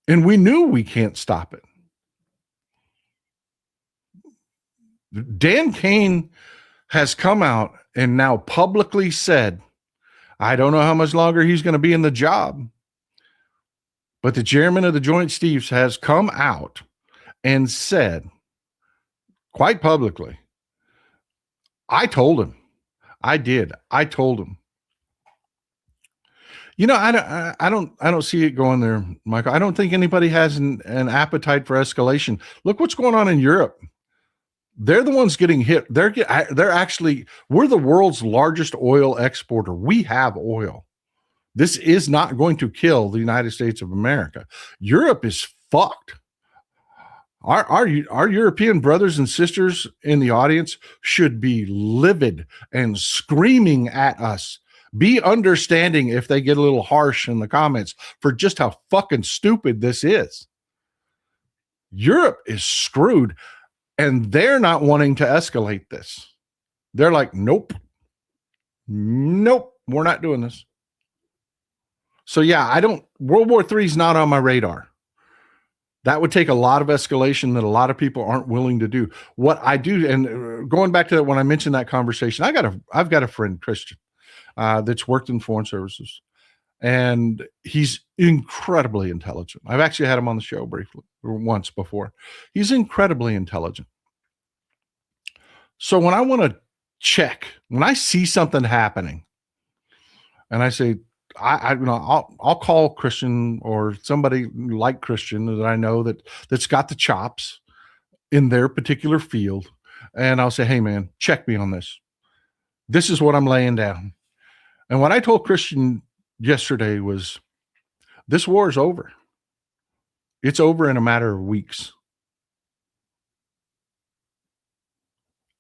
And we knew we can't stop it. Dan Kane has come out and now publicly said, I don't know how much longer he's going to be in the job, but the chairman of the Joint Chiefs has come out and said quite publicly, I told him. I did. I told him. I don't see it going there, Michael. I don't think anybody has an appetite for escalation. Look what's going on in Europe. They're the ones getting hit. We're the world's largest oil exporter. We have oil. This is not going to kill the United States of America. Europe is fucked. Our European brothers and sisters in the audience should be livid and screaming at us. Be understanding if they get a little harsh in the comments for just how fucking stupid this is. Europe is screwed, and they're not wanting to escalate this. They're like, nope, we're not doing this. So yeah, World War III is not on my radar. That would take a lot of escalation that a lot of people aren't willing to do. What I do, and going back to that, when I mentioned that conversation, I've got a friend, Christian, that's worked in foreign services, and he's incredibly intelligent. I've actually had him on the show briefly once before. He's incredibly intelligent. So when I want to check, when I see something happening, and I say, I'll call Christian or somebody like Christian that I know that's got the chops in their particular field, and I'll say, hey man, check me on this. This is what I'm laying down. And what I told Christian yesterday was, this war is over. It's over in a matter of weeks.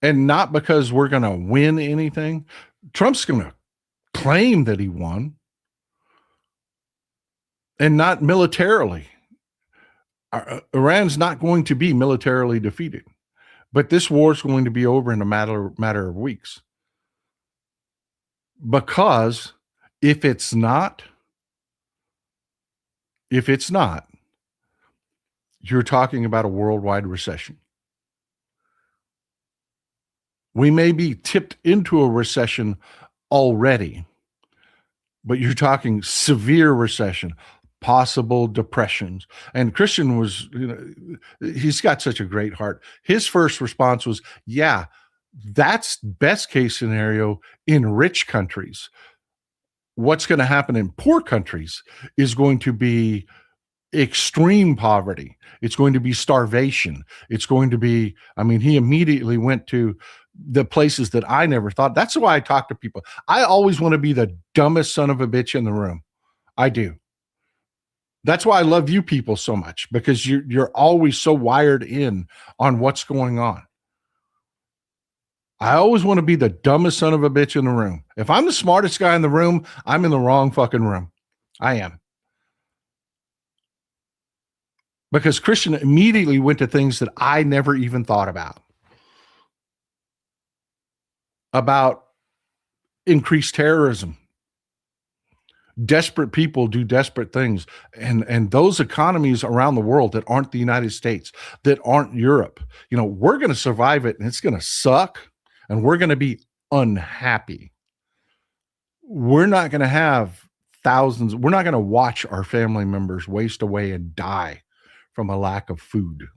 And not because we're going to win anything. Trump's going to claim that he won. And not militarily. Iran's not going to be militarily defeated. But this war is going to be over in a matter of weeks. Because if it's not, you're talking about a worldwide recession. We may be tipped into a recession already, but you're talking severe recession, possible depressions. And Christian was, he's got such a great heart. His first response was, yeah, that's best case scenario in rich countries. What's going to happen in poor countries is going to be extreme poverty. It's going to be starvation. It's going to be, he immediately went to the places that I never thought. That's why I talk to people. I always want to be the dumbest son of a bitch in the room. I do. That's why I love you people so much, because you're always so wired in on what's going on. I always want to be the dumbest son of a bitch in the room. If I'm the smartest guy in the room, I'm in the wrong fucking room. I am. because Christian immediately went to things that I never even thought about increased terrorism. Desperate people do desperate things. And those economies around the world that aren't the United States, that aren't Europe, we're going to survive it, and it's going to suck, and we're going to be unhappy. We're not going to have thousands. We're not going to watch our family members waste away and die from a lack of food.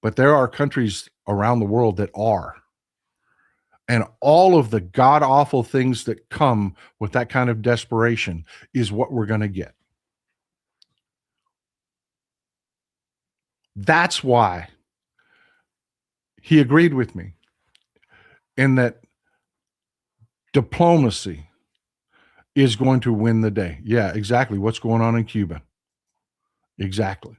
But there are countries around the world that are. And all of the god-awful things that come with that kind of desperation is what we're going to get. That's why he agreed with me in that diplomacy is going to win the day. Yeah, exactly. What's going on in Cuba? Exactly.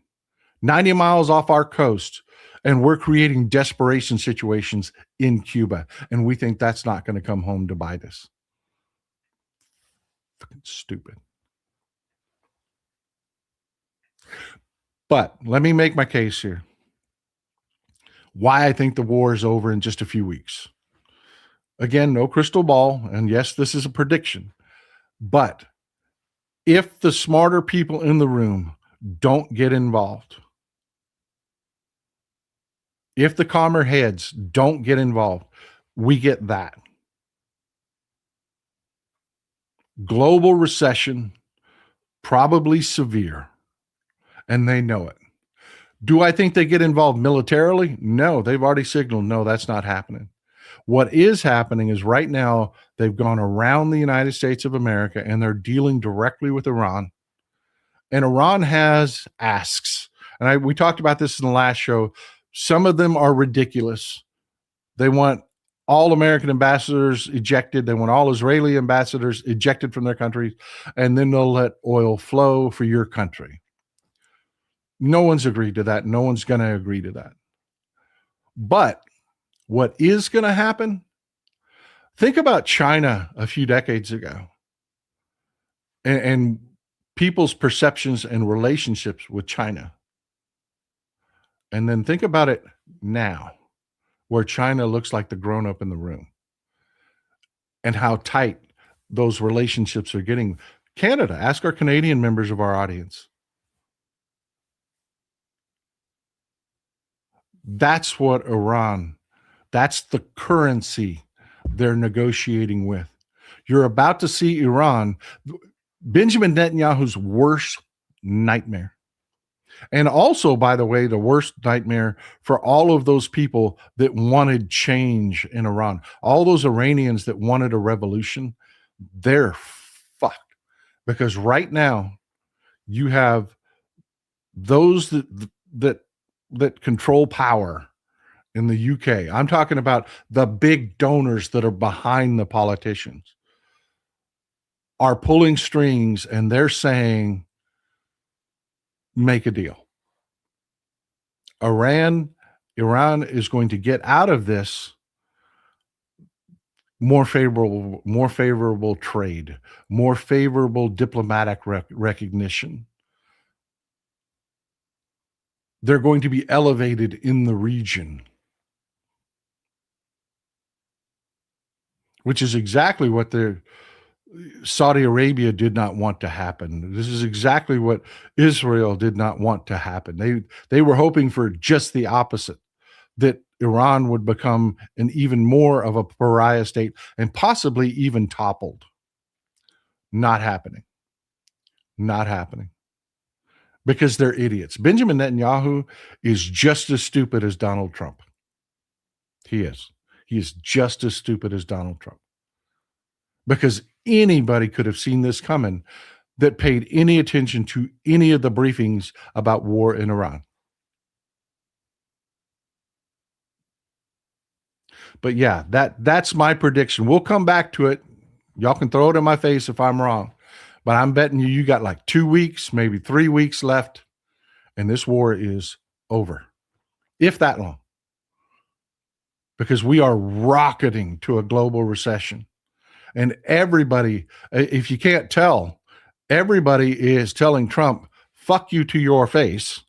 90 miles off our coast, and we're creating desperation situations in Cuba, and we think that's not going to come home to bite us. Fucking stupid. But let me make my case here. Why I think the war is over in just a few weeks. Again, no crystal ball, and yes, this is a prediction. But if the smarter people in the room don't get involved, if the calmer heads don't get involved, we get that. Global recession, probably severe, and they know it. Do I think they get involved militarily? No, they've already signaled, no, that's not happening. What is happening is right now they've gone around the United States of America and they're dealing directly with Iran. And Iran has asks. And we talked about this in the last show. Some of them are ridiculous. They want all American ambassadors ejected. They want all Israeli ambassadors ejected from their countries. And then they'll let oil flow for your country. No one's agreed to that. No one's going to agree to that. But what is going to happen? Think about China a few decades ago and people's perceptions and relationships with China. And then think about it now, where China looks like the grown-up in the room and how tight those relationships are getting. Canada, ask our Canadian members of our audience. That's what Iran, that's the currency they're negotiating with. You're about to see Iran, Benjamin Netanyahu's worst nightmare. And also, by the way, the worst nightmare for all of those people that wanted change in Iran. All those Iranians that wanted a revolution, they're fucked. Because right now, you have those that control power in the UK. I'm talking about the big donors that are behind the politicians are pulling strings, and they're saying, make a deal. Iran is going to get out of this more favorable trade, more favorable diplomatic recognition. They're going to be elevated in the region, which is exactly what Saudi Arabia did not want to happen. This is exactly what Israel did not want to happen. They were hoping for just the opposite, that Iran would become an even more of a pariah state and possibly even toppled. Not happening. Not happening. Because they're idiots. Benjamin Netanyahu is just as stupid as Donald Trump. He is. He is just as stupid as Donald Trump. Because anybody could have seen this coming that paid any attention to any of the briefings about war in Iran. But yeah, that's my prediction. We'll come back to it. Y'all can throw it in my face if I'm wrong. But I'm betting you got like 2 weeks, maybe 3 weeks left, and this war is over. If that long. Because we are rocketing to a global recession. And everybody, if you can't tell, everybody is telling Trump, fuck you to your face.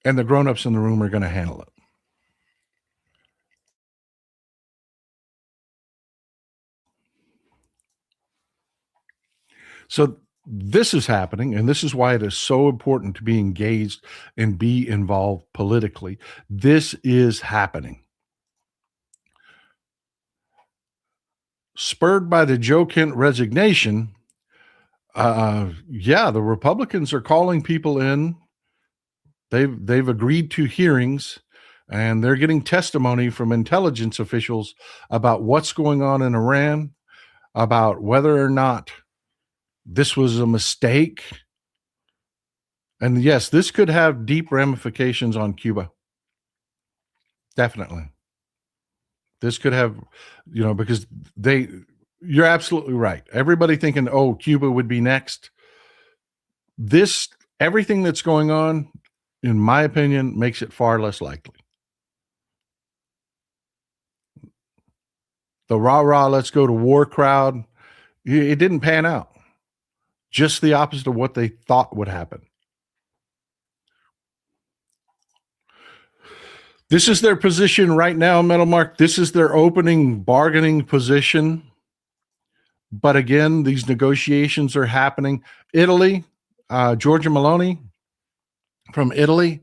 and the grown-ups in the room are going to handle it. So this is happening, and this is why it is so important to be engaged and be involved politically. This is happening. Spurred by the Joe Kent resignation, the Republicans are calling people in. They've agreed to hearings, and they're getting testimony from intelligence officials about what's going on in Iran, about whether or not this was a mistake. And yes, this could have deep ramifications on Cuba. Definitely. This could have, because you're absolutely right. Everybody thinking, oh, Cuba would be next. Everything that's going on, in my opinion, makes it far less likely. The rah-rah, let's go to war crowd, it didn't pan out. Just the opposite of what they thought would happen. This is their position right now, Metal Mark. This is their opening bargaining position. But again, these negotiations are happening. Italy, Giorgia Meloni from Italy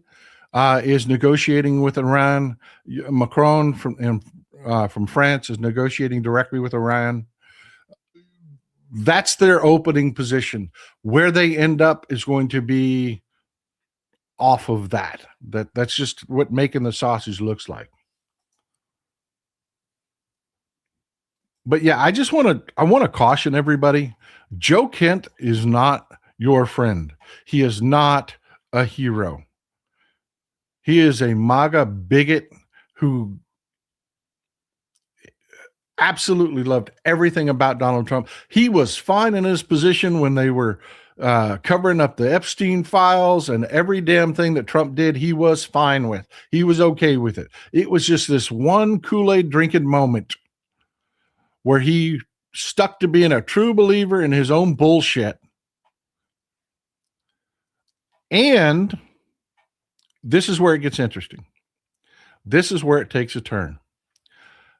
is negotiating with Iran. Macron from France is negotiating directly with Iran. That's their opening position. Where they end up is going to be off of that. That's just what making the sausage looks like. But yeah, I want to caution everybody. Joe Kent is not your friend. He is not a hero. He is a MAGA bigot who absolutely loved everything about Donald Trump. He was fine in his position when they were covering up the Epstein files, and every damn thing that Trump did, he was fine with. He was okay with it. It was just this one Kool-Aid drinking moment where he stuck to being a true believer in his own bullshit. And this is where it gets interesting. This is where it takes a turn.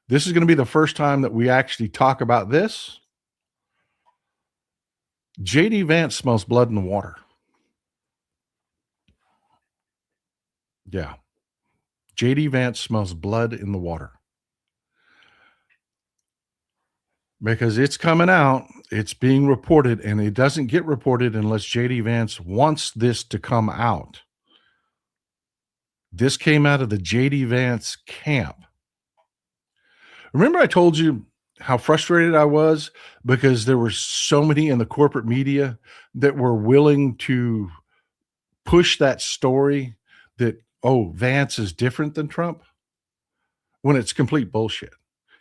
This is going to be the first time that we actually talk about this. J.D. Vance smells blood in the water. Yeah. J.D. Vance smells blood in the water. Because it's coming out, it's being reported, and it doesn't get reported unless J.D. Vance wants this to come out. This came out of the J.D. Vance camp. Remember I told you how frustrated I was because there were so many in the corporate media that were willing to push that story that, oh, Vance is different than Trump, when it's complete bullshit.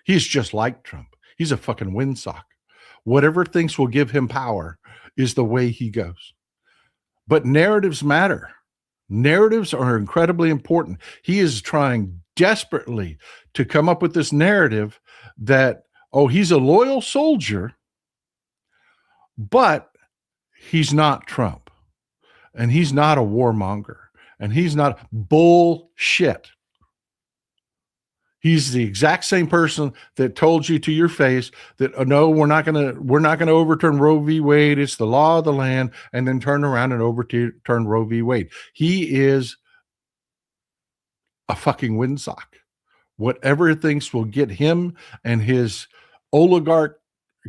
He's just like Trump. He's a fucking windsock. Whatever thinks will give him power is the way he goes. But narratives matter. Narratives are incredibly important. He is trying desperately to come up with this narrative that, oh, he's a loyal soldier, but he's not Trump. And he's not a warmonger. And he's not bullshit. He's the exact same person that told you to your face that, oh, no, we're not going to overturn Roe v. Wade. It's the law of the land, and then turn around and overturn Roe v. Wade. He is a fucking windsock. Whatever he thinks will get him and his oligarch.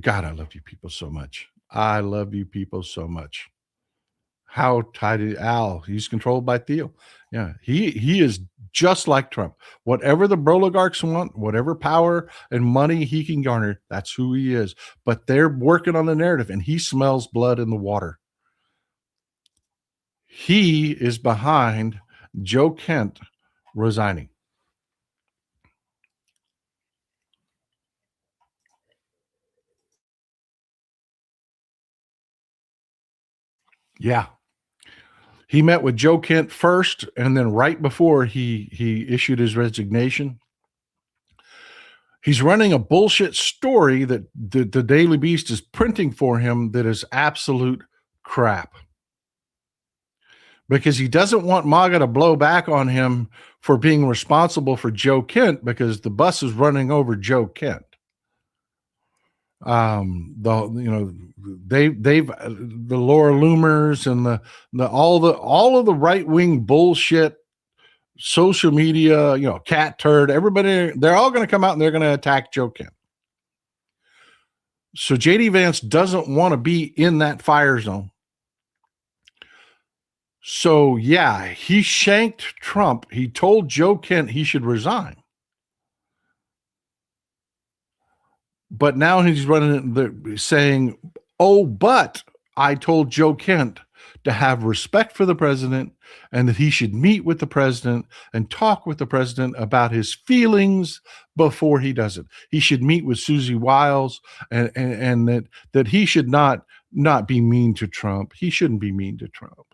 God, I love you people so much. I love you people so much. How tight is Al? He's controlled by Theo. Yeah, he is just like Trump. Whatever the oligarchs want, whatever power and money he can garner, that's who he is. But they're working on the narrative, and he smells blood in the water. He is behind Joe Kent resigning. Yeah. He met with Joe Kent first, and then right before he issued his resignation. He's running a bullshit story that the Daily Beast is printing for him that is absolute crap. because he doesn't want MAGA to blow back on him for being responsible for Joe Kent, because the bus is running over Joe Kent. They've the Laura Loomers and all of the right wing bullshit, social media, cat turd, everybody, they're all going to come out and they're going to attack Joe Kent. So JD Vance doesn't want to be in that fire zone. So yeah, he shanked Trump. He told Joe Kent he should resign. But now he's running saying, oh, but I told Joe Kent to have respect for the president and that he should meet with the president and talk with the president about his feelings before he does it. He should meet with Susie Wiles and that he should not be mean to Trump. He shouldn't be mean to Trump.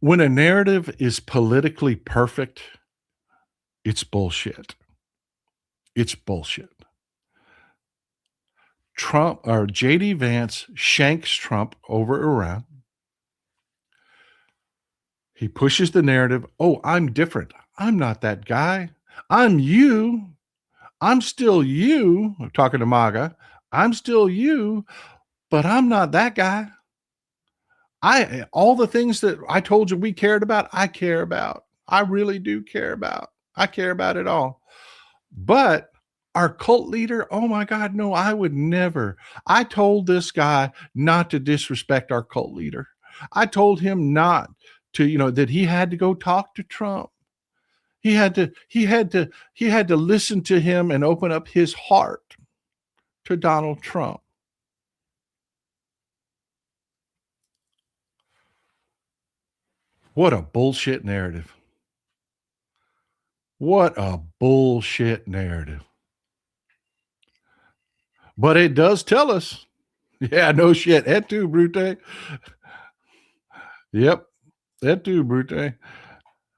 When a narrative is politically perfect, it's bullshit. It's bullshit. Trump or JD Vance shanks Trump over Iran. He pushes the narrative. Oh, I'm different. I'm not that guy. I'm you. I'm still you. I'm talking to MAGA. I'm still you, but I'm not that guy. All the things that I told you we cared about, I care about. I really do care about. I care about it all. But our cult leader, oh my God, no, I would never. I told this guy not to disrespect our cult leader. I told him not to, that he had to go talk to Trump. He had to listen to him and open up his heart to Donald Trump. What a bullshit narrative. What a bullshit narrative. But it does tell us. Yeah, no shit. Et tu, Brute. Yep. Et tu, Brute.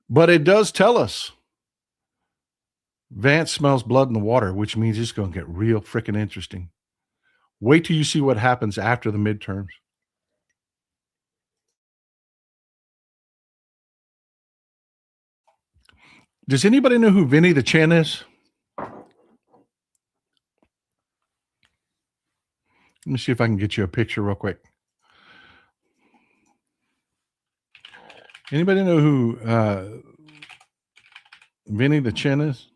But it does tell us. Vance smells blood in the water, which means it's going to get real freaking interesting. Wait till you see what happens after the midterms. Does anybody know who Vinny the Chin is? Let me see if I can get you a picture real quick. Anybody know who Vinny the Chin is?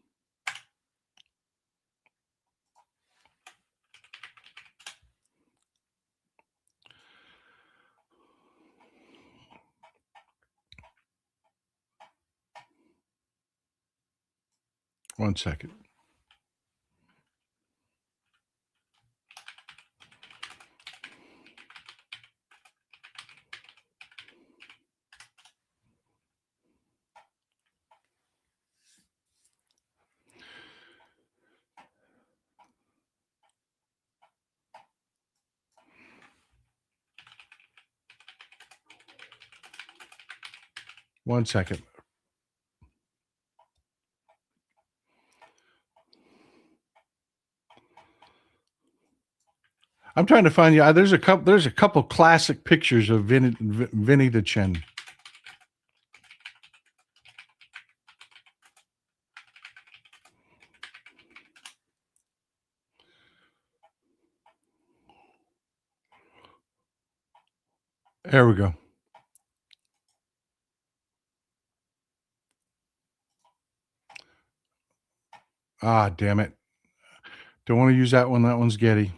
One second. One second. I'm trying to find you. There's a couple classic pictures of Vinny the Chin. There we go. Ah, damn it. Don't want to use that one. That one's Getty.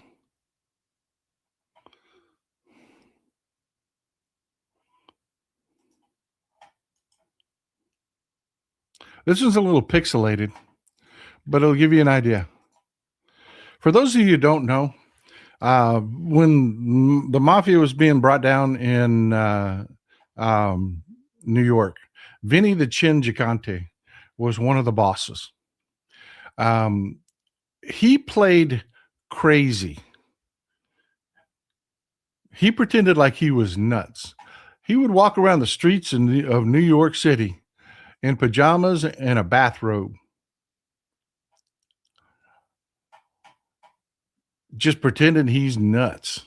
This one's a little pixelated, but it'll give you an idea. For those of you who don't know, when the mafia was being brought down in New York, Vinny the Chin Gigante was one of the bosses. He played crazy. He pretended like he was nuts. He would walk around the streets of New York City in pajamas and a bathrobe. just pretending he's nuts.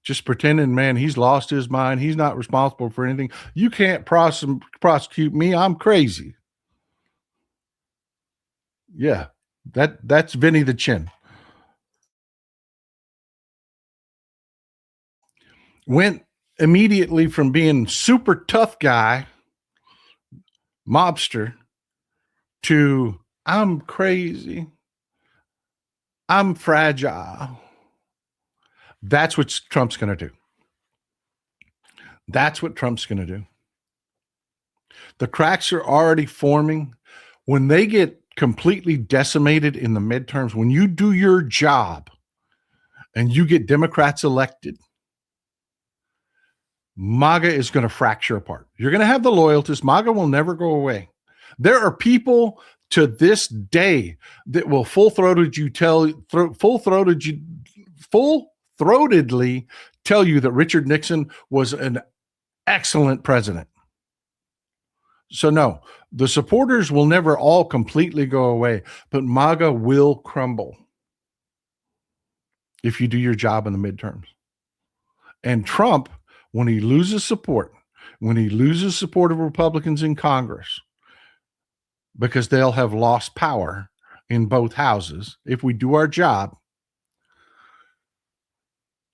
Just pretending, man, he's lost his mind. He's not responsible for anything. You can't prosecute me. I'm crazy. Yeah, that's Vinny the Chin. Went immediately from being super tough guy, mobster, to I'm crazy. I'm fragile. That's what Trump's going to do. That's what Trump's going to do. The cracks are already forming. When they get completely decimated in the midterms, when you do your job and you get Democrats elected, MAGA is going to fracture apart. You're going to have the loyalists. MAGA will never go away. There are people to this day that will full-throatedly tell you that Richard Nixon was an excellent president. So no, the supporters will never all completely go away, but MAGA will crumble if you do your job in the midterms. And Trump, when he loses support of Republicans in Congress, because they'll have lost power in both houses, if we do our job,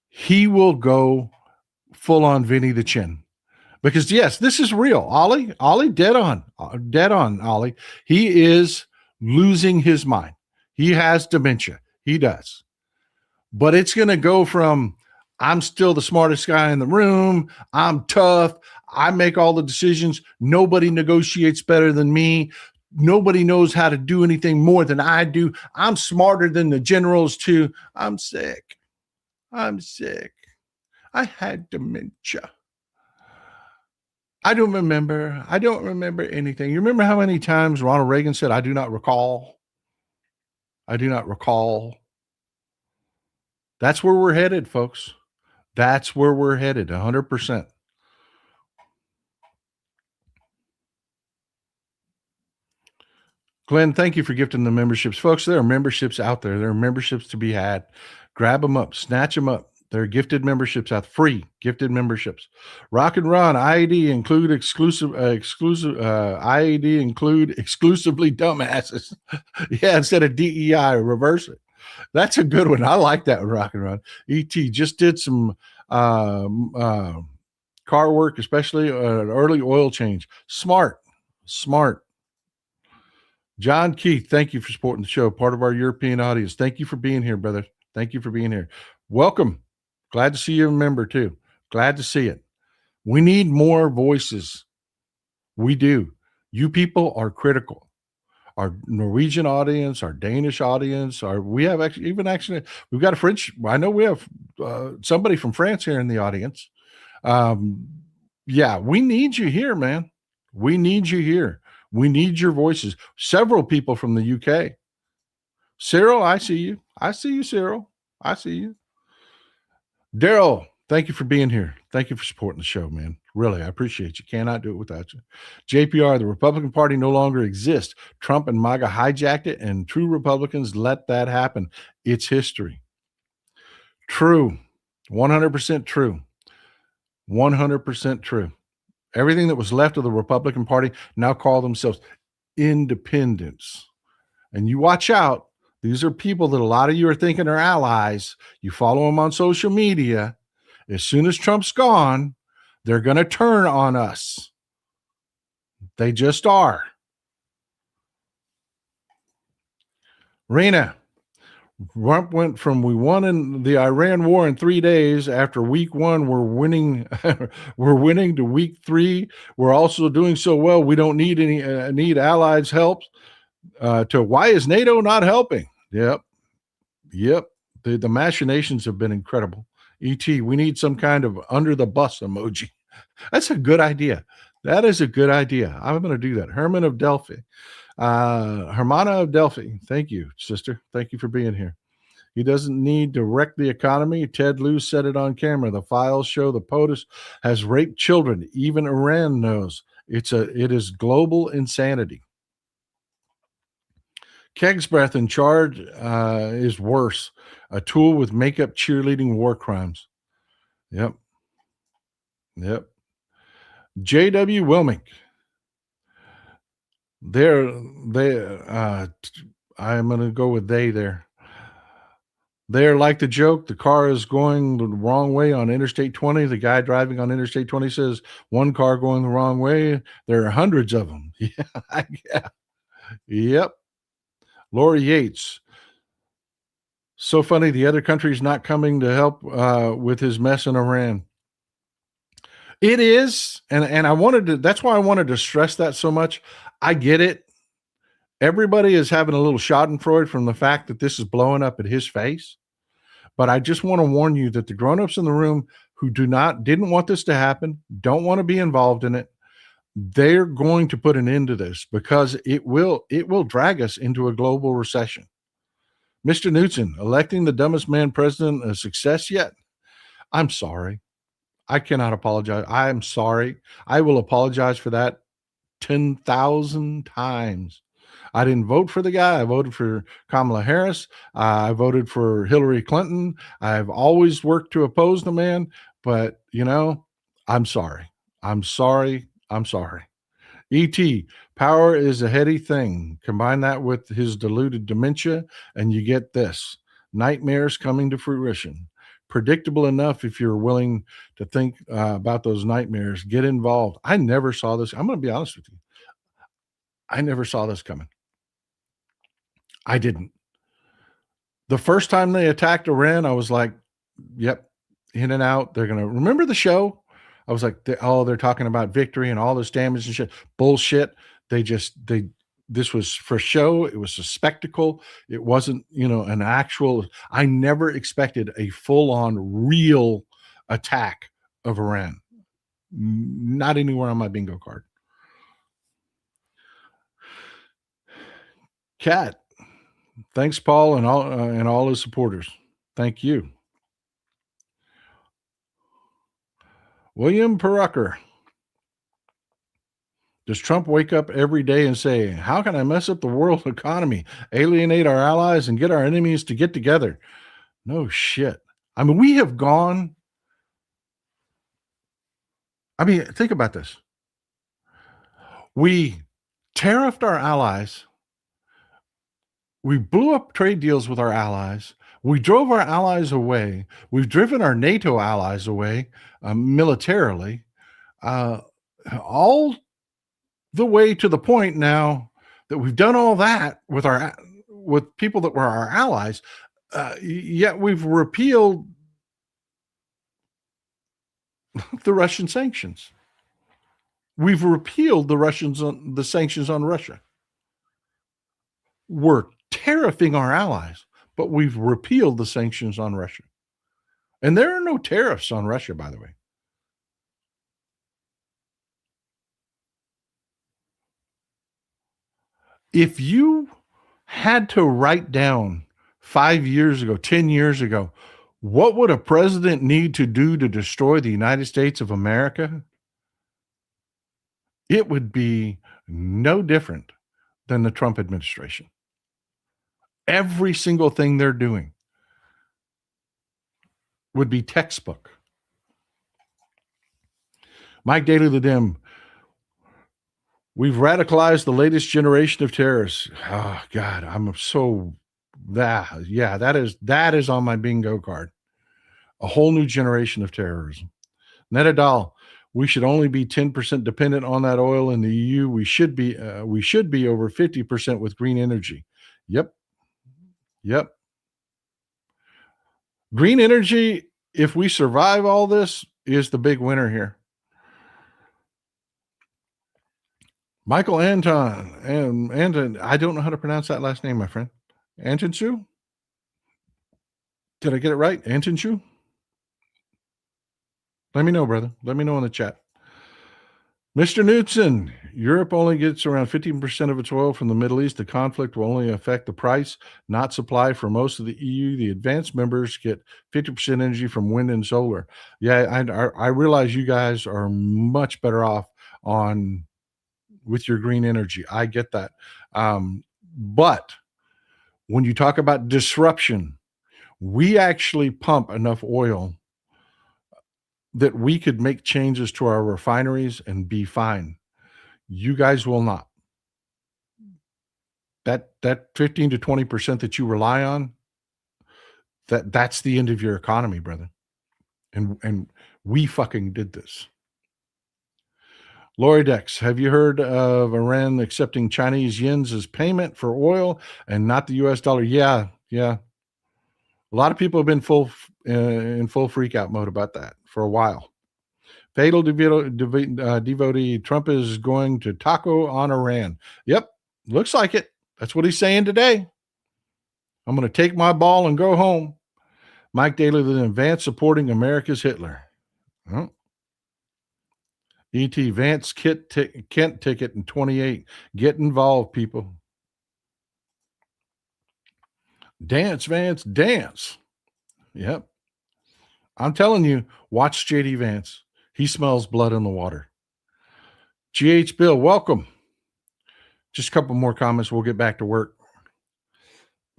he will go full on Vinny the Chin. Because yes, this is real. Ollie, dead on, Ollie. He is losing his mind. He has dementia. He does. But it's going to go from, I'm still the smartest guy in the room. I'm tough. I make all the decisions. Nobody negotiates better than me. Nobody knows how to do anything more than I do. I'm smarter than the generals too. I'm sick. I had dementia. I don't remember anything. You remember how many times Ronald Reagan said, I do not recall. That's where we're headed, folks. That's where we're headed, 100%. Glenn, thank you for gifting the memberships. Folks, there are memberships out there. There are memberships to be had. Grab them up, snatch them up. There are gifted memberships out, free gifted memberships. Rock and Ron, IAD include exclusively dumbasses. Yeah, instead of DEI, reverse it. That's a good one. I like that one, Rock and Ron. ET just did some car work, especially an early oil change. Smart. John Keith, thank you for supporting the show. Part of our European audience. Thank you for being here, brother. Thank you for being here. Welcome. Glad to see you a member too. Glad to see it. We need more voices. We do. You people are critical. Our Norwegian audience, our Danish audience, we've got a French. I know we have somebody from France here in the audience. Yeah, we need you here, man. We need you here. We need your voices. Several people from the UK. Cyril, I see you. Cyril. I see you. Daryl, thank you for being here. Thank you for supporting the show, man. Really, I appreciate you. Cannot do it without you. JPR, the Republican Party no longer exists. Trump and MAGA hijacked it, and true Republicans let that happen. It's history. True. 100% true. 100% true. Everything that was left of the Republican Party now call themselves independents. And you watch out. These are people that a lot of you are thinking are allies. You follow them on social media. As soon as Trump's gone, they're going to turn on us. They just are. Rena, Trump went from we won in the Iran war in 3 days. After week one, we're winning. We're winning to week 3. We're also doing so well. We don't need need allies' help. To why is NATO not helping? Yep. The machinations have been incredible. ET, we need some kind of under the bus emoji. That's a good idea. That is a good idea. I'm going to do that. Hermana of Delphi. Thank you, sister. Thank you for being here. He doesn't need to wreck the economy. Ted Lieu said it on camera. The files show the POTUS has raped children. Even Iran knows it is global insanity. Keg's breath in charge is worse. A tool with makeup cheerleading war crimes. Yep. Yep. J.W. Wilmink. I'm going to go with they there. They're like the joke. The car is going the wrong way on Interstate 20. The guy driving on Interstate 20 says, one car going the wrong way. There are hundreds of them. Yeah. Yeah. Yep. Lori Yates. So funny. The other country's not coming to help with his mess in Iran. It is. And that's why I wanted to stress that so much. I get it. Everybody is having a little schadenfreude from the fact that this is blowing up at his face. But I just want to warn you that the grownups in the room who didn't want this to happen, don't want to be involved in it, they're going to put an end to this because it will drag us into a global recession. Mr. Knudsen, electing the dumbest man president a success yet? I'm sorry. I cannot apologize. I am sorry. I will apologize for that 10,000 times. I didn't vote for the guy. I voted for Kamala Harris. I voted for Hillary Clinton. I've always worked to oppose the man, but I'm sorry. I'm sorry. I'm sorry. E.T., power is a heady thing. Combine that with his diluted dementia, and you get this. Nightmares coming to fruition. Predictable enough if you're willing to think about those nightmares. Get involved. I never saw this. I'm going to be honest with you. I never saw this coming. I didn't. The first time they attacked Iran, I was like, yep, in and out. They're going to remember the show. I was like, they're talking about victory and all this damage and shit. Bullshit. This was for show. It was a spectacle. It wasn't, an actual, I never expected a full on real attack of Iran. Not anywhere on my bingo card. Cat. Thanks, Paul, and all his supporters. Thank you. William Perucker. Does Trump wake up every day and say, how can I mess up the world economy, alienate our allies, and get our enemies to get together? No shit. I mean, we have gone. I mean, think about this. We tariffed our allies. We blew up trade deals with our allies. We drove our allies away. We've driven our NATO allies away militarily, all the way to the point now that we've done all that with people that were our allies. Yet we've repealed the Russian sanctions. We've repealed the sanctions on Russia. We're tariffing our allies, but we've repealed the sanctions on Russia. And there are no tariffs on Russia, by the way. If you had to write down 5 years ago, 10 years ago, what would a president need to do to destroy the United States of America? It would be no different than the Trump administration. Every single thing they're doing would be textbook. Mike Daly the Dim. We've radicalized the latest generation of terrorists. Oh God, I'm so that is on my bingo card. A whole new generation of terrorism. Netadal, we should only be 10% dependent on that oil in the EU. We should be over 50% with green energy. Yep. Green energy, if we survive all this, is the big winner here. Michael Anton, and I don't know how to pronounce that last name, my friend. Antinshu? Did I get it right? Antinshu? Let me know, brother. Let me know in the chat. Mr. Knudsen, Europe only gets around 15% of its oil from the Middle East. The conflict will only affect the price, not supply for most of the EU. The advanced members get 50% energy from wind and solar. Yeah, I realize you guys are much better off with your green energy. I get that. But When you talk about disruption, we actually pump enough oil that we could make changes to our refineries and be fine. You guys will not. That 15 to 20% that you rely on, that's the end of your economy, brother. And we fucking did this. Lori Dex, have you heard of Iran accepting Chinese yens as payment for oil and not the US dollar? Yeah. A lot of people have been in full freak out mode about that for a while. Fatal devotee, Trump is going to taco on Iran. Yep, looks like it. That's what he's saying today. I'm going to take my ball and go home. Mike Daly, then Vance supporting America's Hitler. Oh. E.T. Vance Kent ticket in 28. Get involved, people. Dance, Vance, dance. Yep. I'm telling you, watch J.D. Vance. He smells blood in the water. G.H. Bill, welcome. Just a couple more comments. We'll get back to work.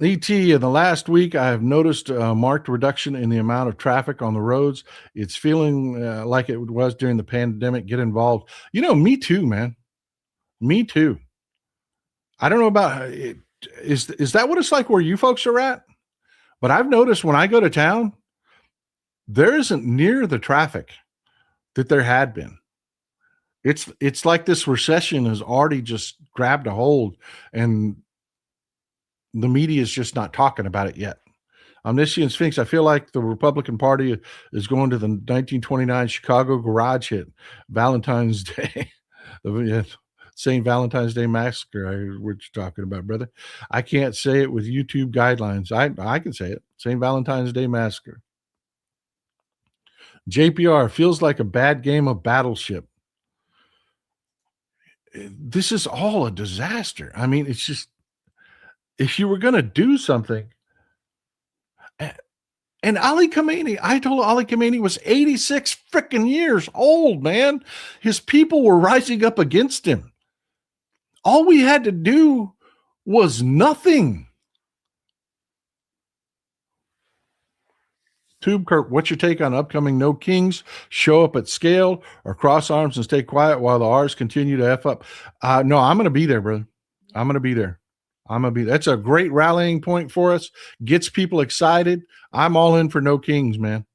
E.T., in the last week, I have noticed a marked reduction in the amount of traffic on the roads. It's feeling like it was during the pandemic. Get involved. Me too, man. Me too. I don't know about it. Is that what it's like where you folks are at? But I've noticed when I go to town, there isn't near the traffic that there had been. It's like this recession has already just grabbed a hold, and the media is just not talking about it yet. Omniscient Sphinx, I feel like the Republican Party is going to the 1929 Chicago garage hit, Valentine's Day. St. Valentine's Day Massacre, what you're talking about, brother. I can't say it with YouTube guidelines. I can say it. St. Valentine's Day Massacre. JPR, feels like a bad game of Battleship. This is all a disaster. I mean, it's just, if you were going to do something, and Ali Khamenei, I told Ali Khamenei was 86 freaking years old, man. His people were rising up against him. All we had to do was nothing. Tube Kurt, what's your take on upcoming No Kings show up at scale or cross arms and stay quiet while the R's continue to F up? No, I'm going to be there, brother. I'm going to be there. That's a great rallying point for us. Gets people excited. I'm all in for No Kings, man.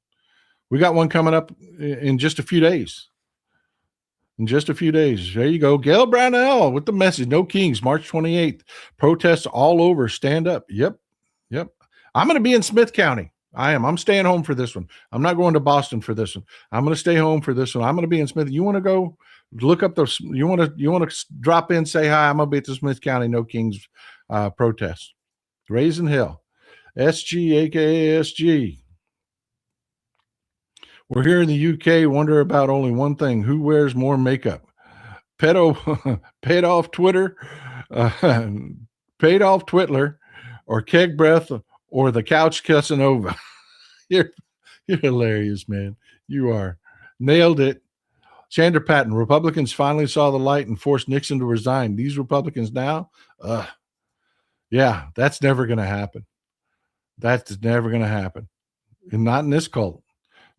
We got one coming up in just a few days. There you go. Gail Brownell with the message. No Kings, March 28th. Protests all over. Stand up. Yep. I'm going to be in Smith County. I am. I'm staying home for this one. I'm not going to Boston for this one. I'm going to stay home for this one. I'm going to be in Smith. You want to go look up those? You want to drop in, say hi. I'm going to be at the Smith County No Kings protest. Raising hell. SG, aka SG. We're here in the UK. Wonder about only one thing: who wears more makeup? Paid off Twitter, paid off Twitler, or keg breath, or the couch Casanova. You're hilarious, man. You are. Nailed it. Chandra Patton, Republicans finally saw the light and forced Nixon to resign. These Republicans now, yeah, that's never going to happen. That's never going to happen. And not in this cult.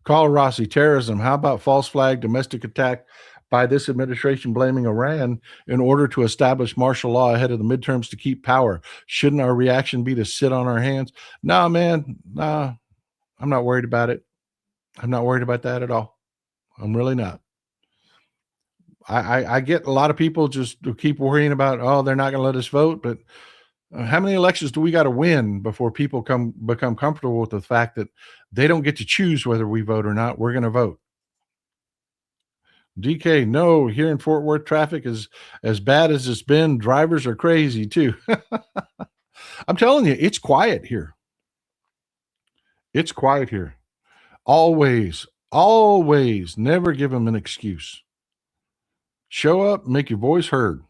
Carl Rossi, terrorism. How about false flag domestic attack by this administration blaming Iran in order to establish martial law ahead of the midterms to keep power? Shouldn't our reaction be to sit on our hands? No, man. No, I'm not worried about it. I'm not worried about that at all. I'm really not. I get a lot of people just keep worrying about, oh, they're not going to let us vote. But how many elections do we got to win before people become comfortable with the fact that they don't get to choose whether we vote or not? We're going to vote. DK, no, here in Fort Worth, traffic is as bad as it's been. Drivers are crazy too. I'm telling you, it's quiet here. It's quiet here. Always never give them an excuse. Show up, make your voice heard.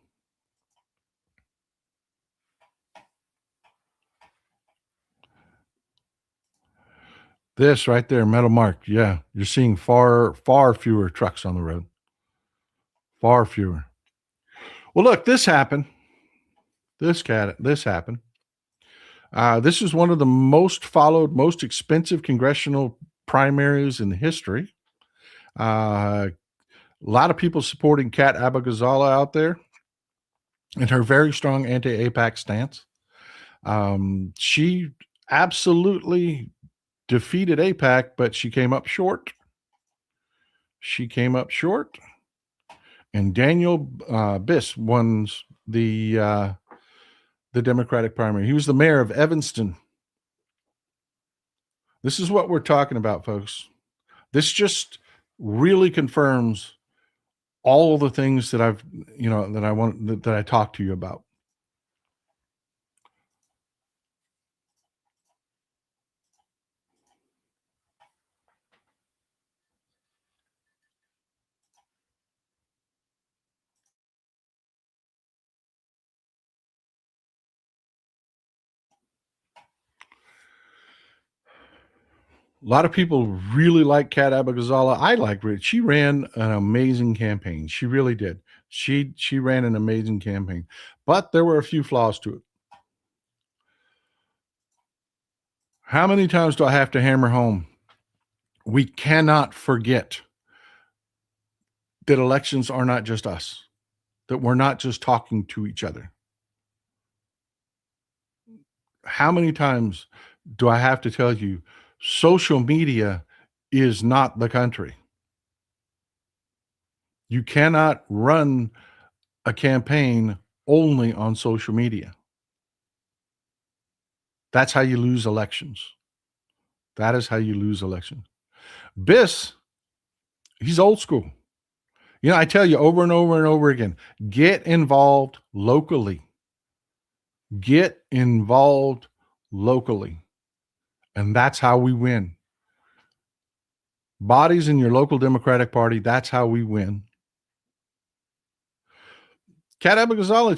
This right there, metal mark. Yeah, you're seeing far fewer trucks on the road. Far fewer. Well, look, this happened. This happened. This is one of the most followed, most expensive congressional primaries in history. A lot of people supporting Kat Abughazaleh out there and her very strong anti-AIPAC stance. She absolutely defeated AIPAC, but she came up short. She came up short, and Daniel Biss won the Democratic primary. He was the mayor of Evanston. This is what we're talking about, folks. This just really confirms all the things that that I talked to you about. A lot of people really like Kat Abughazaleh. I like her. She ran an amazing campaign. She really did. She ran an amazing campaign, but there were a few flaws to it. How many times do I have to hammer home? We cannot forget that elections are not just us, that we're not just talking to each other. How many times do I have to tell you social media is not the country? You cannot run a campaign only on social media. That's how you lose elections. That is how you lose elections. Biss, he's old school. You know, I tell you over and over and over again, get involved locally. Get involved locally. And that's how we win. Bodies in your local Democratic Party, that's how we win. Kat Abughazaleh,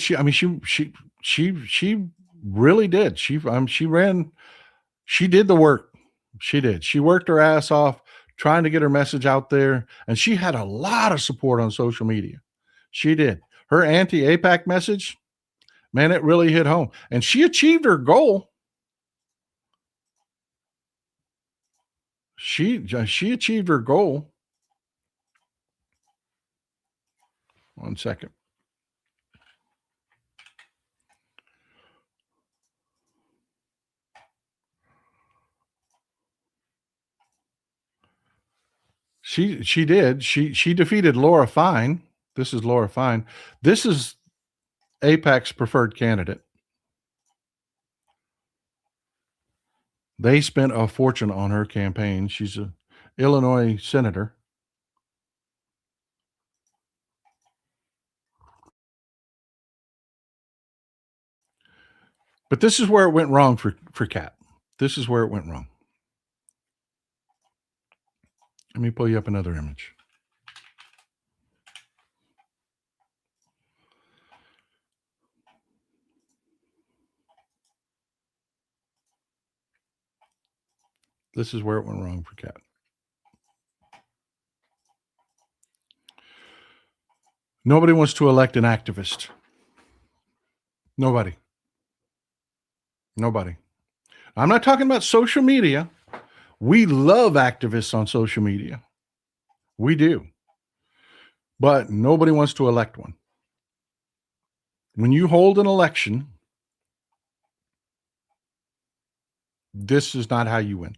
she really did. She ran, she did the work. She did. She worked her ass off trying to get her message out there, and she had a lot of support on social media. She did. Her anti-AIPAC message, man, it really hit home, and she achieved her goal. She achieved her goal. One second. She did. She defeated Laura Fine. This is Laura Fine. This is AIPAC's preferred candidate. They spent a fortune on her campaign. She's an Illinois senator. But this is where it went wrong for Kat. This is where it went wrong. Let me pull you up another image. This is where it went wrong for Kat. Nobody wants to elect an activist. Nobody. I'm not talking about social media. We love activists on social media. We do. But nobody wants to elect one. When you hold an election, this is not how you win.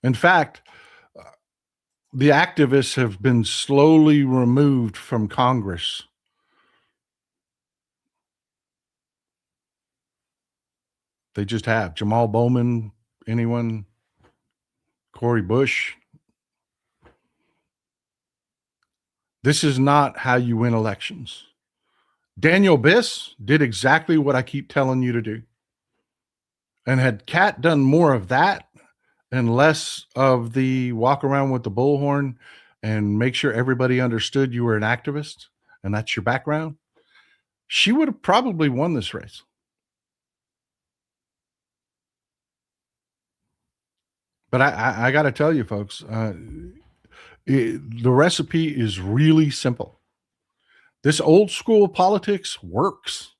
In fact, the activists have been slowly removed from Congress. They just have. Jamal Bowman, anyone? Cori Bush. This is not how you win elections. Daniel Biss did exactly what I keep telling you to do. And had Kat done more of that and less of the walk around with the bullhorn and make sure everybody understood you were an activist and that's your background, she would have probably won this race. But I got to tell you, folks, the recipe is really simple. This old school politics works.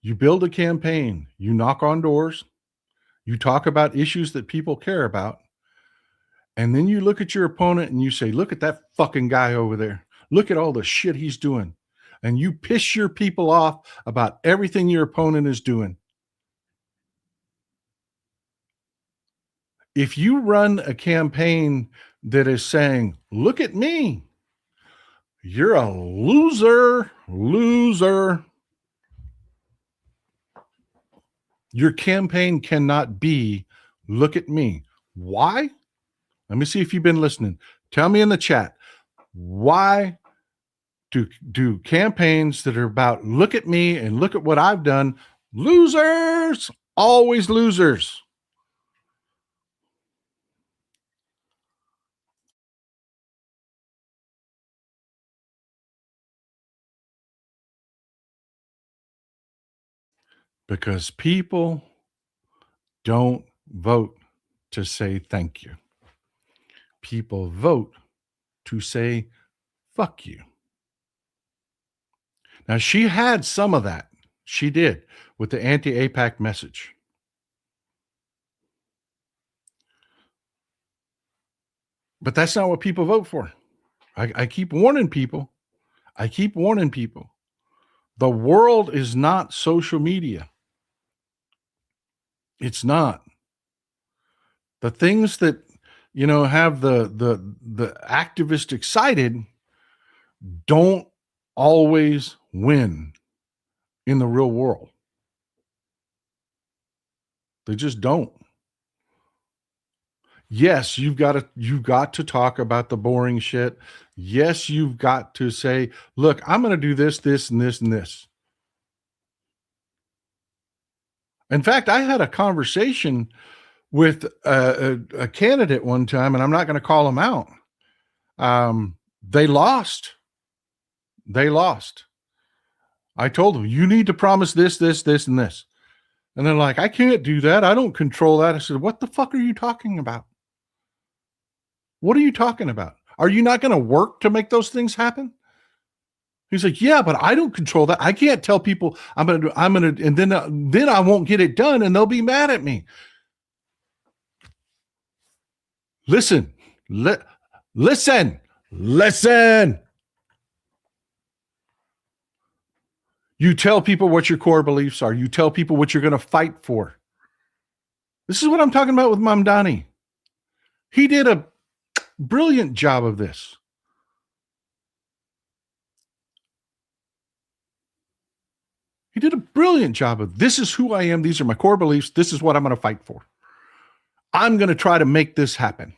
You build a campaign, you knock on doors, you talk about issues that people care about, and then you look at your opponent and you say, look at that fucking guy over there. Look at all the shit he's doing. And you piss your people off about everything your opponent is doing. If you run a campaign that is saying, look at me, you're a loser. Your campaign cannot be, look at me. Why? Let me see if you've been listening. Tell me in the chat, why do campaigns that are about look at me and look at what I've done, losers, always losers? Because people don't vote to say thank you. People vote to say fuck you. Now, she had some of that. She did with the anti-AIPAC message. But that's not what people vote for. I keep warning people. The world is not social media. It's not. The things that, have the activist excited don't always win in the real world. They just don't. Yes, you've got to talk about the boring shit. Yes, you've got to say, look, I'm going to do this, this, and this, and this. In fact, I had a conversation with a candidate one time, and I'm not going to call them out. They lost. I told them, you need to promise this, this, this, and this. And they're like, I can't do that. I don't control that. I said, what the fuck are you talking about? What are you talking about? Are you not going to work to make those things happen? He's like, yeah, but I don't control that. I can't tell people I'm going to, and then I won't get it done and they'll be mad at me. Listen. You tell people what your core beliefs are. You tell people what you're going to fight for. This is what I'm talking about with Mamdani. He did a brilliant job of this. He did a brilliant job of this is who I am. These are my core beliefs. This is what I'm going to fight for. I'm going to try to make this happen.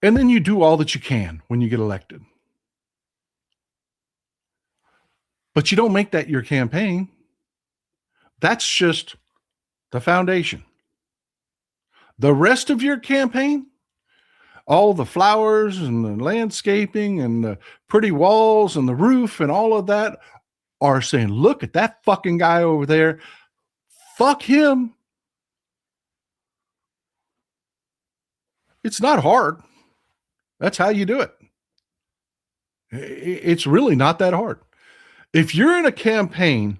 And then you do all that you can when you get elected. But you don't make that your campaign. That's just the foundation. The rest of your campaign, all the flowers and the landscaping and the pretty walls and the roof and all of that are saying, look at that fucking guy over there. Fuck him. It's not hard. That's how you do it. It's really not that hard. If you're in a campaign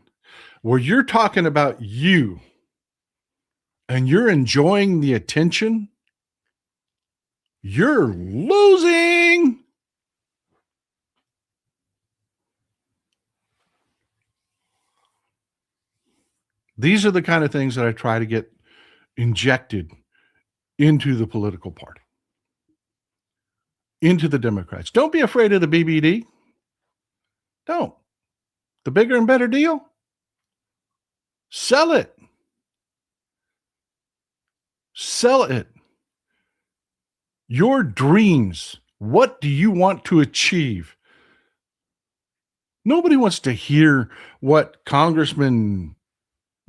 where you're talking about you and you're enjoying the attention, you're losing. These are the kind of things that I try to get injected into the political party, into the Democrats. Don't be afraid of the BBD. Don't. The bigger and better deal, sell it. Sell it. Your dreams. What do you want to achieve? Nobody wants to hear what Congressman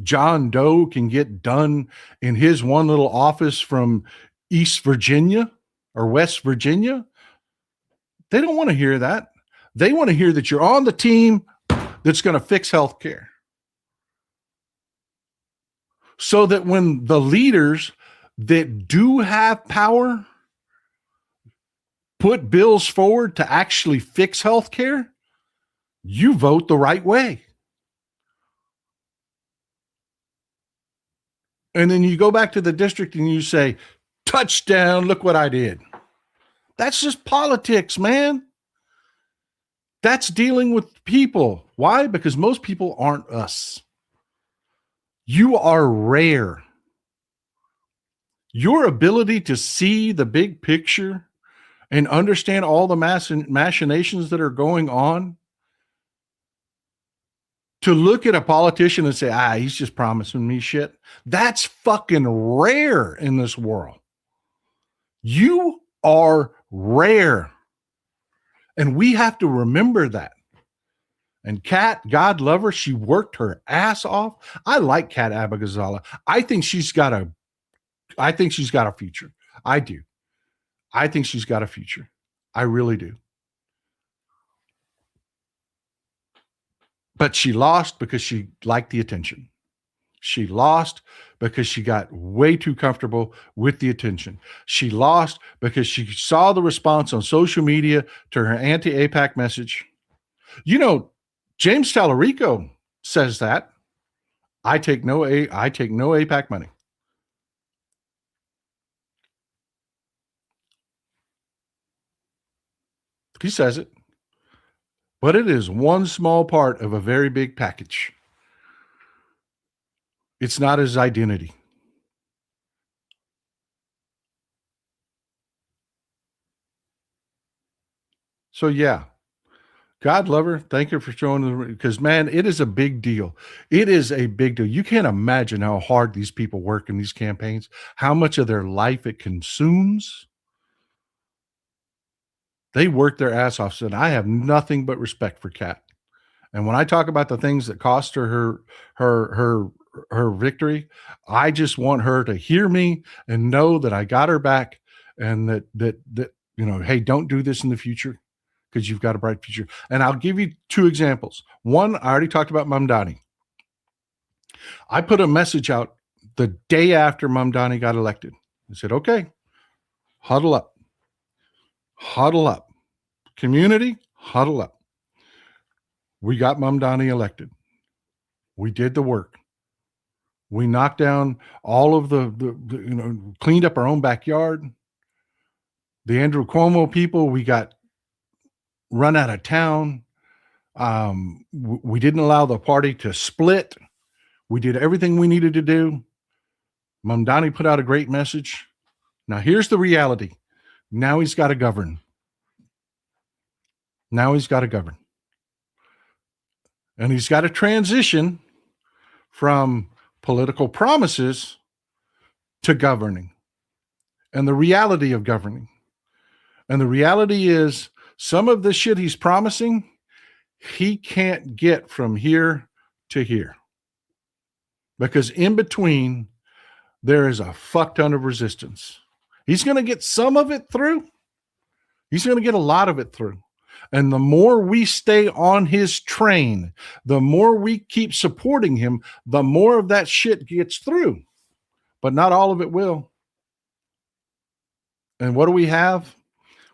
John Doe can get done in his one little office from East Virginia or West Virginia. They don't want to hear that. They want to hear that you're on the team that's going to fix healthcare. So that when the leaders that do have power put bills forward to actually fix healthcare, you vote the right way. And then you go back to the district and you say, touchdown, look what I did. That's just politics, man. That's dealing with people. Why? Because most people aren't us. You are rare. Your ability to see the big picture and understand all the machinations that are going on, to look at a politician and say, he's just promising me shit, that's fucking rare in this world. You are rare. And we have to remember that. And Kat, God love her, she worked her ass off. I like Kat Abughazaleh. I think she's got a future. I do. I think she's got a future. I really do. But she lost because she liked the attention. She lost because she got way too comfortable with the attention. She lost because she saw the response on social media to her anti-AIPAC message. You know, James Tallarico says that. I take no AIPAC money. He says it. But it is one small part of a very big package. It's not his identity. So yeah, God love her. Thank her for showing the, because man, it is a big deal. It is a big deal. You can't imagine how hard these people work in these campaigns, how much of their life it consumes. They work their ass off. And I have nothing but respect for Kat. And when I talk about the things that cost her victory, I just want her to hear me and know that I got her back, and that you know, hey, don't do this in the future because you've got a bright future. And I'll give you two examples. One, I already talked about Mamdani. I put a message out the day after Mamdani got elected. I said, okay, huddle up. Huddle up. Community, huddle up. We got Mamdani elected. We did the work. We knocked down all of the cleaned up our own backyard. The Andrew Cuomo people, we got run out of town. We didn't allow the party to split. We did everything we needed to do. Mamdani put out a great message. Now here's the reality. Now he's got to govern. Now he's got to govern. And he's got to transition from political promises to governing and the reality of governing. And the reality is some of the shit he's promising, he can't get from here to here. Because in between, there is a fuck ton of resistance. He's going to get some of it through. He's going to get a lot of it through. And the more we stay on his train, the more we keep supporting him, the more of that shit gets through. But not all of it will. And what do we have?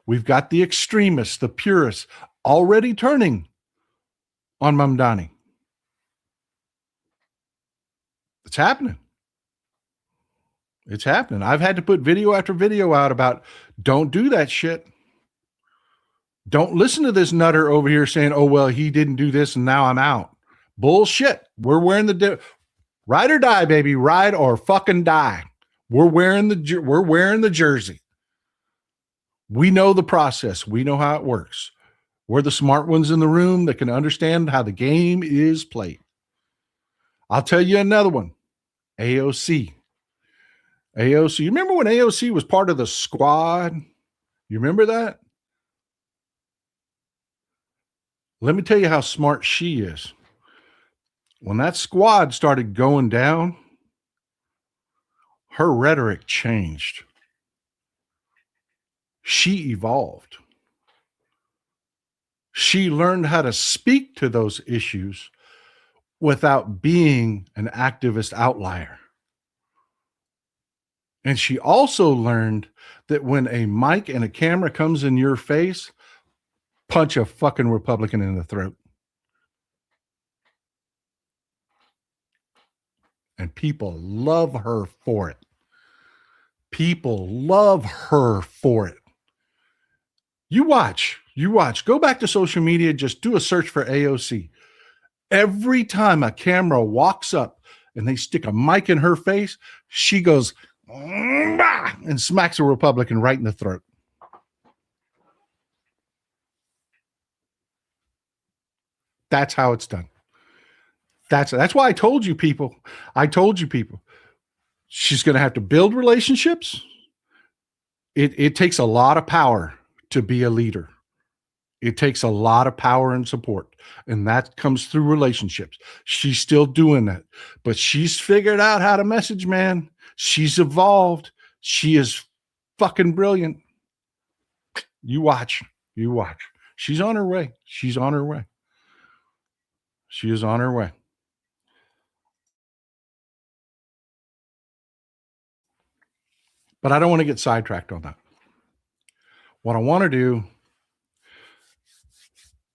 We've got the extremists, the purists, already turning on Mamdani. It's happening. It's happening. I've had to put video after video out about don't do that shit. Don't listen to this nutter over here saying, oh, well, he didn't do this and now I'm out. Bullshit. We're wearing the ride or die, baby. Ride or fucking die. We're wearing the jersey. We know the process. We know how it works. We're the smart ones in the room that can understand how the game is played. I'll tell you another one. AOC. AOC. You remember when AOC was part of the squad? You remember that? Let me tell you how smart she is. When that squad started going down, her rhetoric changed. She evolved. She learned how to speak to those issues without being an activist outlier. And she also learned that when a mic and a camera comes in your face, punch a fucking Republican in the throat. And people love her for it. People love her for it. You watch. Go back to social media, just do a search for AOC. Every time a camera walks up and they stick a mic in her face, she goes and smacks a Republican right in the throat. That's how it's done. That's why I told you people. She's going to have to build relationships. It takes a lot of power to be a leader. It takes a lot of power and support, and that comes through relationships. She's still doing that, but she's figured out how to message, man. She's evolved. She is fucking brilliant. You watch. She's on her way. She is on her way. But I don't want to get sidetracked on that. What I want to do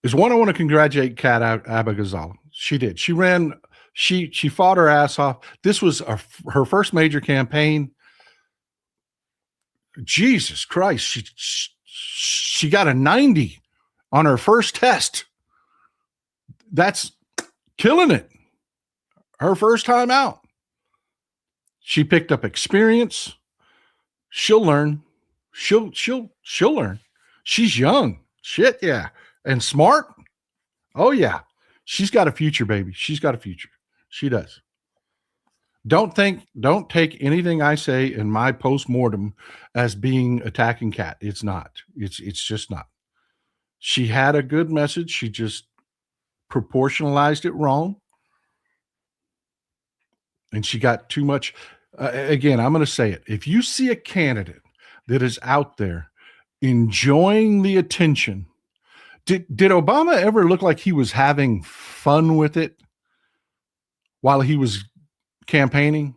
is, one, I want to congratulate Kat Abughazaleh. She did. She ran. She fought her ass off. This was her first major campaign. Jesus Christ. She got a 90 on her first test. That's killing it. Her first time out. She picked up experience. She'll learn. She'll learn. She's young. Shit, yeah. And smart. Oh, yeah. She's got a future, baby. She's got a future. She does. Don't take anything I say in my post-mortem as being attacking Kat. It's not. It's just not. She had a good message. She just proportionalized it wrong. And she got too much. Again, I'm going to say it. If you see a candidate that is out there enjoying the attention, did Obama ever look like he was having fun with it while he was campaigning?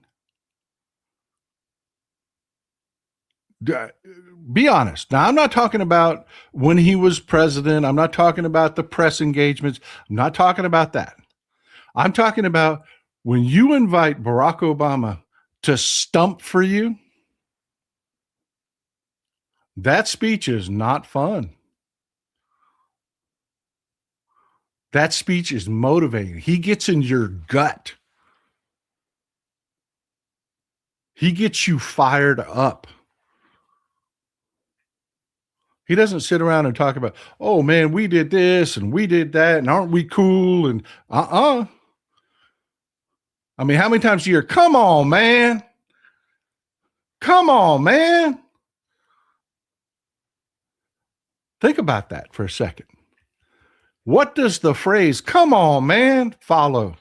Be honest. Now, I'm not talking about when he was president. I'm not talking about the press engagements. I'm not talking about that. I'm talking about when you invite Barack Obama to stump for you. That speech is not fun. That speech is motivating. He gets in your gut. He gets you fired up. He doesn't sit around and talk about, oh man, we did this and we did that and aren't we cool? And I mean, how many times do you hear, come on, man? Come on, man. Think about that for a second. What does the phrase, come on, man, follow?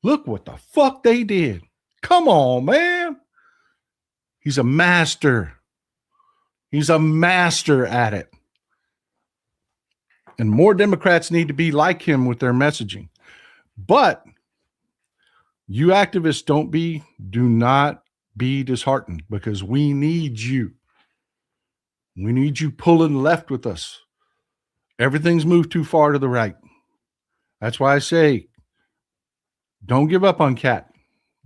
Look what the fuck they did. Come on, man. He's a master. He's a master at it. And more Democrats need to be like him with their messaging. But you activists do not be disheartened, because we need you. We need you pulling left with us. Everything's moved too far to the right. That's why I say, don't give up on Kat.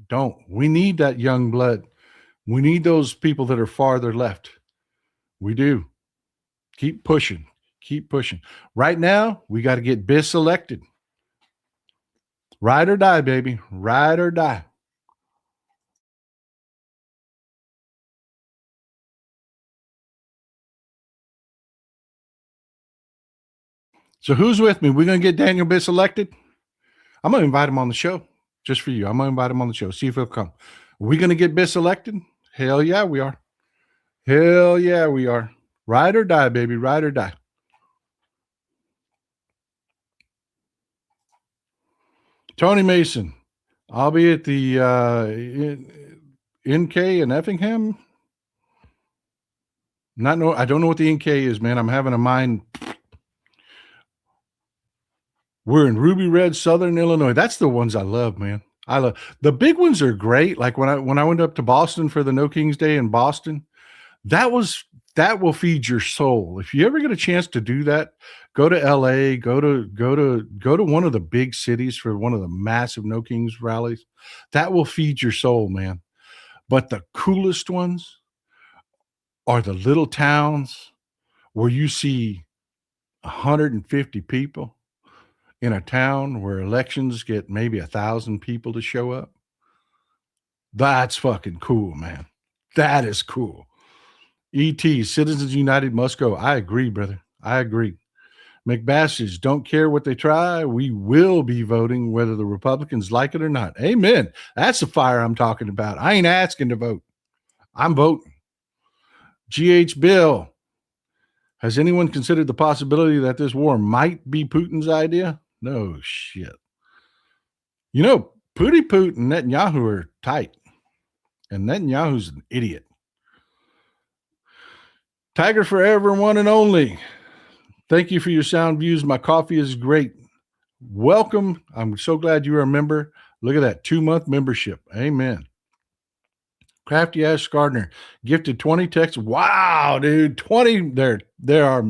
Don't. We need that young blood. We need those people that are farther left. We do. Keep pushing. Keep pushing. Right now, we got to get Biss elected. Ride or die, baby. Ride or die. So who's with me? We're going to get Daniel Biss elected. I'm going to invite him on the show just for you. I'm going to invite him on the show. See if he'll come. Are we going to get Biss elected? Hell yeah, we are. Hell yeah, we are. Ride or die, baby. Ride or die. Tony Mason. I'll be at the NK in Effingham. I don't know what the NK is, man. I'm having a mind. We're in Ruby Red, Southern Illinois. That's the ones I love, man. I love the big ones are great. Like when I went up to Boston for the No Kings Day in Boston, that was That will feed your soul. If you ever get a chance to do that, go to LA, go to one of the big cities for one of the massive No Kings rallies. That will feed your soul, man. But the coolest ones are the little towns where you see 150 people in a town where elections get maybe 1,000 people to show up. That's fucking cool, man. That is cool. ET, Citizens United must go. I agree, brother. I agree. McBashes, don't care what they try. We will be voting whether the Republicans like it or not. Amen. That's the fire I'm talking about. I ain't asking to vote. I'm voting. GH Bill, has anyone considered the possibility that this war might be Putin's idea? No shit. You know, Putin and Netanyahu are tight. And Netanyahu's an idiot. Tiger Forever, one and only. Thank you for your sound views. My coffee is great. Welcome. I'm so glad you're a member. Look at that 2-month membership. Amen. Crafty Ash Gardner gifted 20 texts. Wow, dude. 20. There are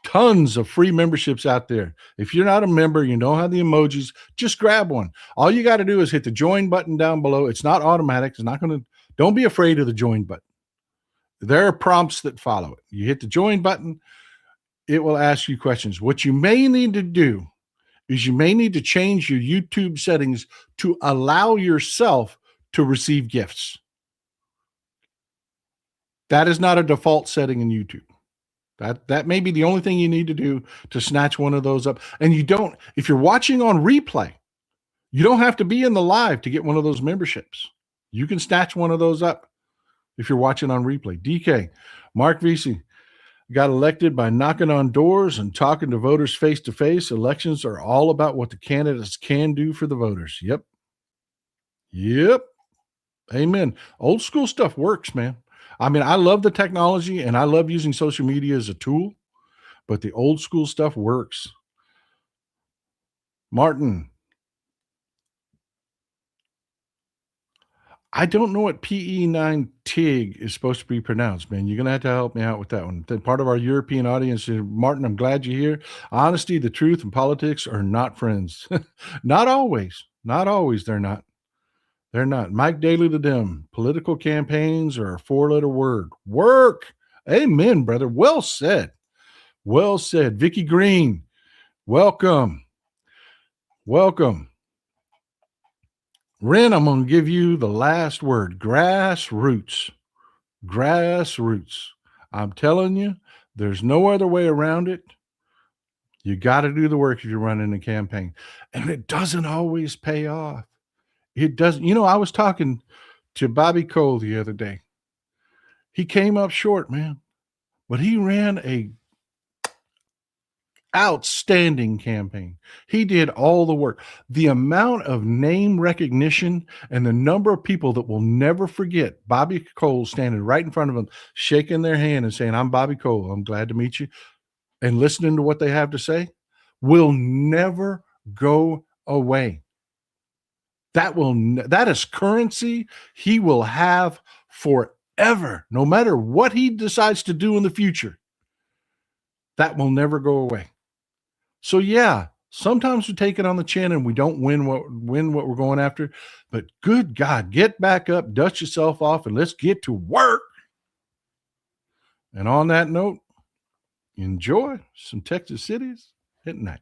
tons of free memberships out there. If you're not a member, you don't have the emojis, just grab one. All you got to do is hit the join button down below. It's not automatic. It's not going to, don't be afraid of the join button. There are prompts that follow it. You hit the join button, it will ask you questions. What you may need to do is you may need to change your YouTube settings to allow yourself to receive gifts. That is not a default setting in YouTube. That may be the only thing you need to do to snatch one of those up. And you don't, if you're watching on replay, you don't have to be in the live to get one of those memberships. You can snatch one of those up if you're watching on replay. DK, Mark Vesey got elected by knocking on doors and talking to voters face to face. Elections are all about what the candidates can do for the voters. Yep. Amen. Old school stuff works, man. I mean, I love the technology and I love using social media as a tool, but the old school stuff works. Martin, I don't know what PE9 TIG is supposed to be pronounced, man. You're going to have to help me out with that one. Part of our European audience, Martin, I'm glad you're here. Honesty, the truth, and politics are not friends. Not always. Not always. They're not. They're not. Mike Daly to them. Political campaigns are a 4-letter word. Work. Amen, brother. Well said. Well said. Vicky Green, welcome. Welcome. Ren, I'm going to give you the last word. Grassroots. Grassroots. I'm telling you, there's no other way around it. You got to do the work if you're running a campaign. And it doesn't always pay off. It doesn't. You know, I was talking to Bobby Cole the other day. He came up short, man. But he ran a outstanding campaign. He did all the work. The amount of name recognition and the number of people that will never forget Bobby Cole standing right in front of them, shaking their hand and saying, I'm Bobby Cole. I'm glad to meet you. And listening to what they have to say will never go away. That is currency he will have forever, no matter what he decides to do in the future. That will never go away. So yeah, sometimes we take it on the chin and we don't win what we're going after. But good God, get back up, dust yourself off, and let's get to work. And on that note, enjoy some Texas cities at night.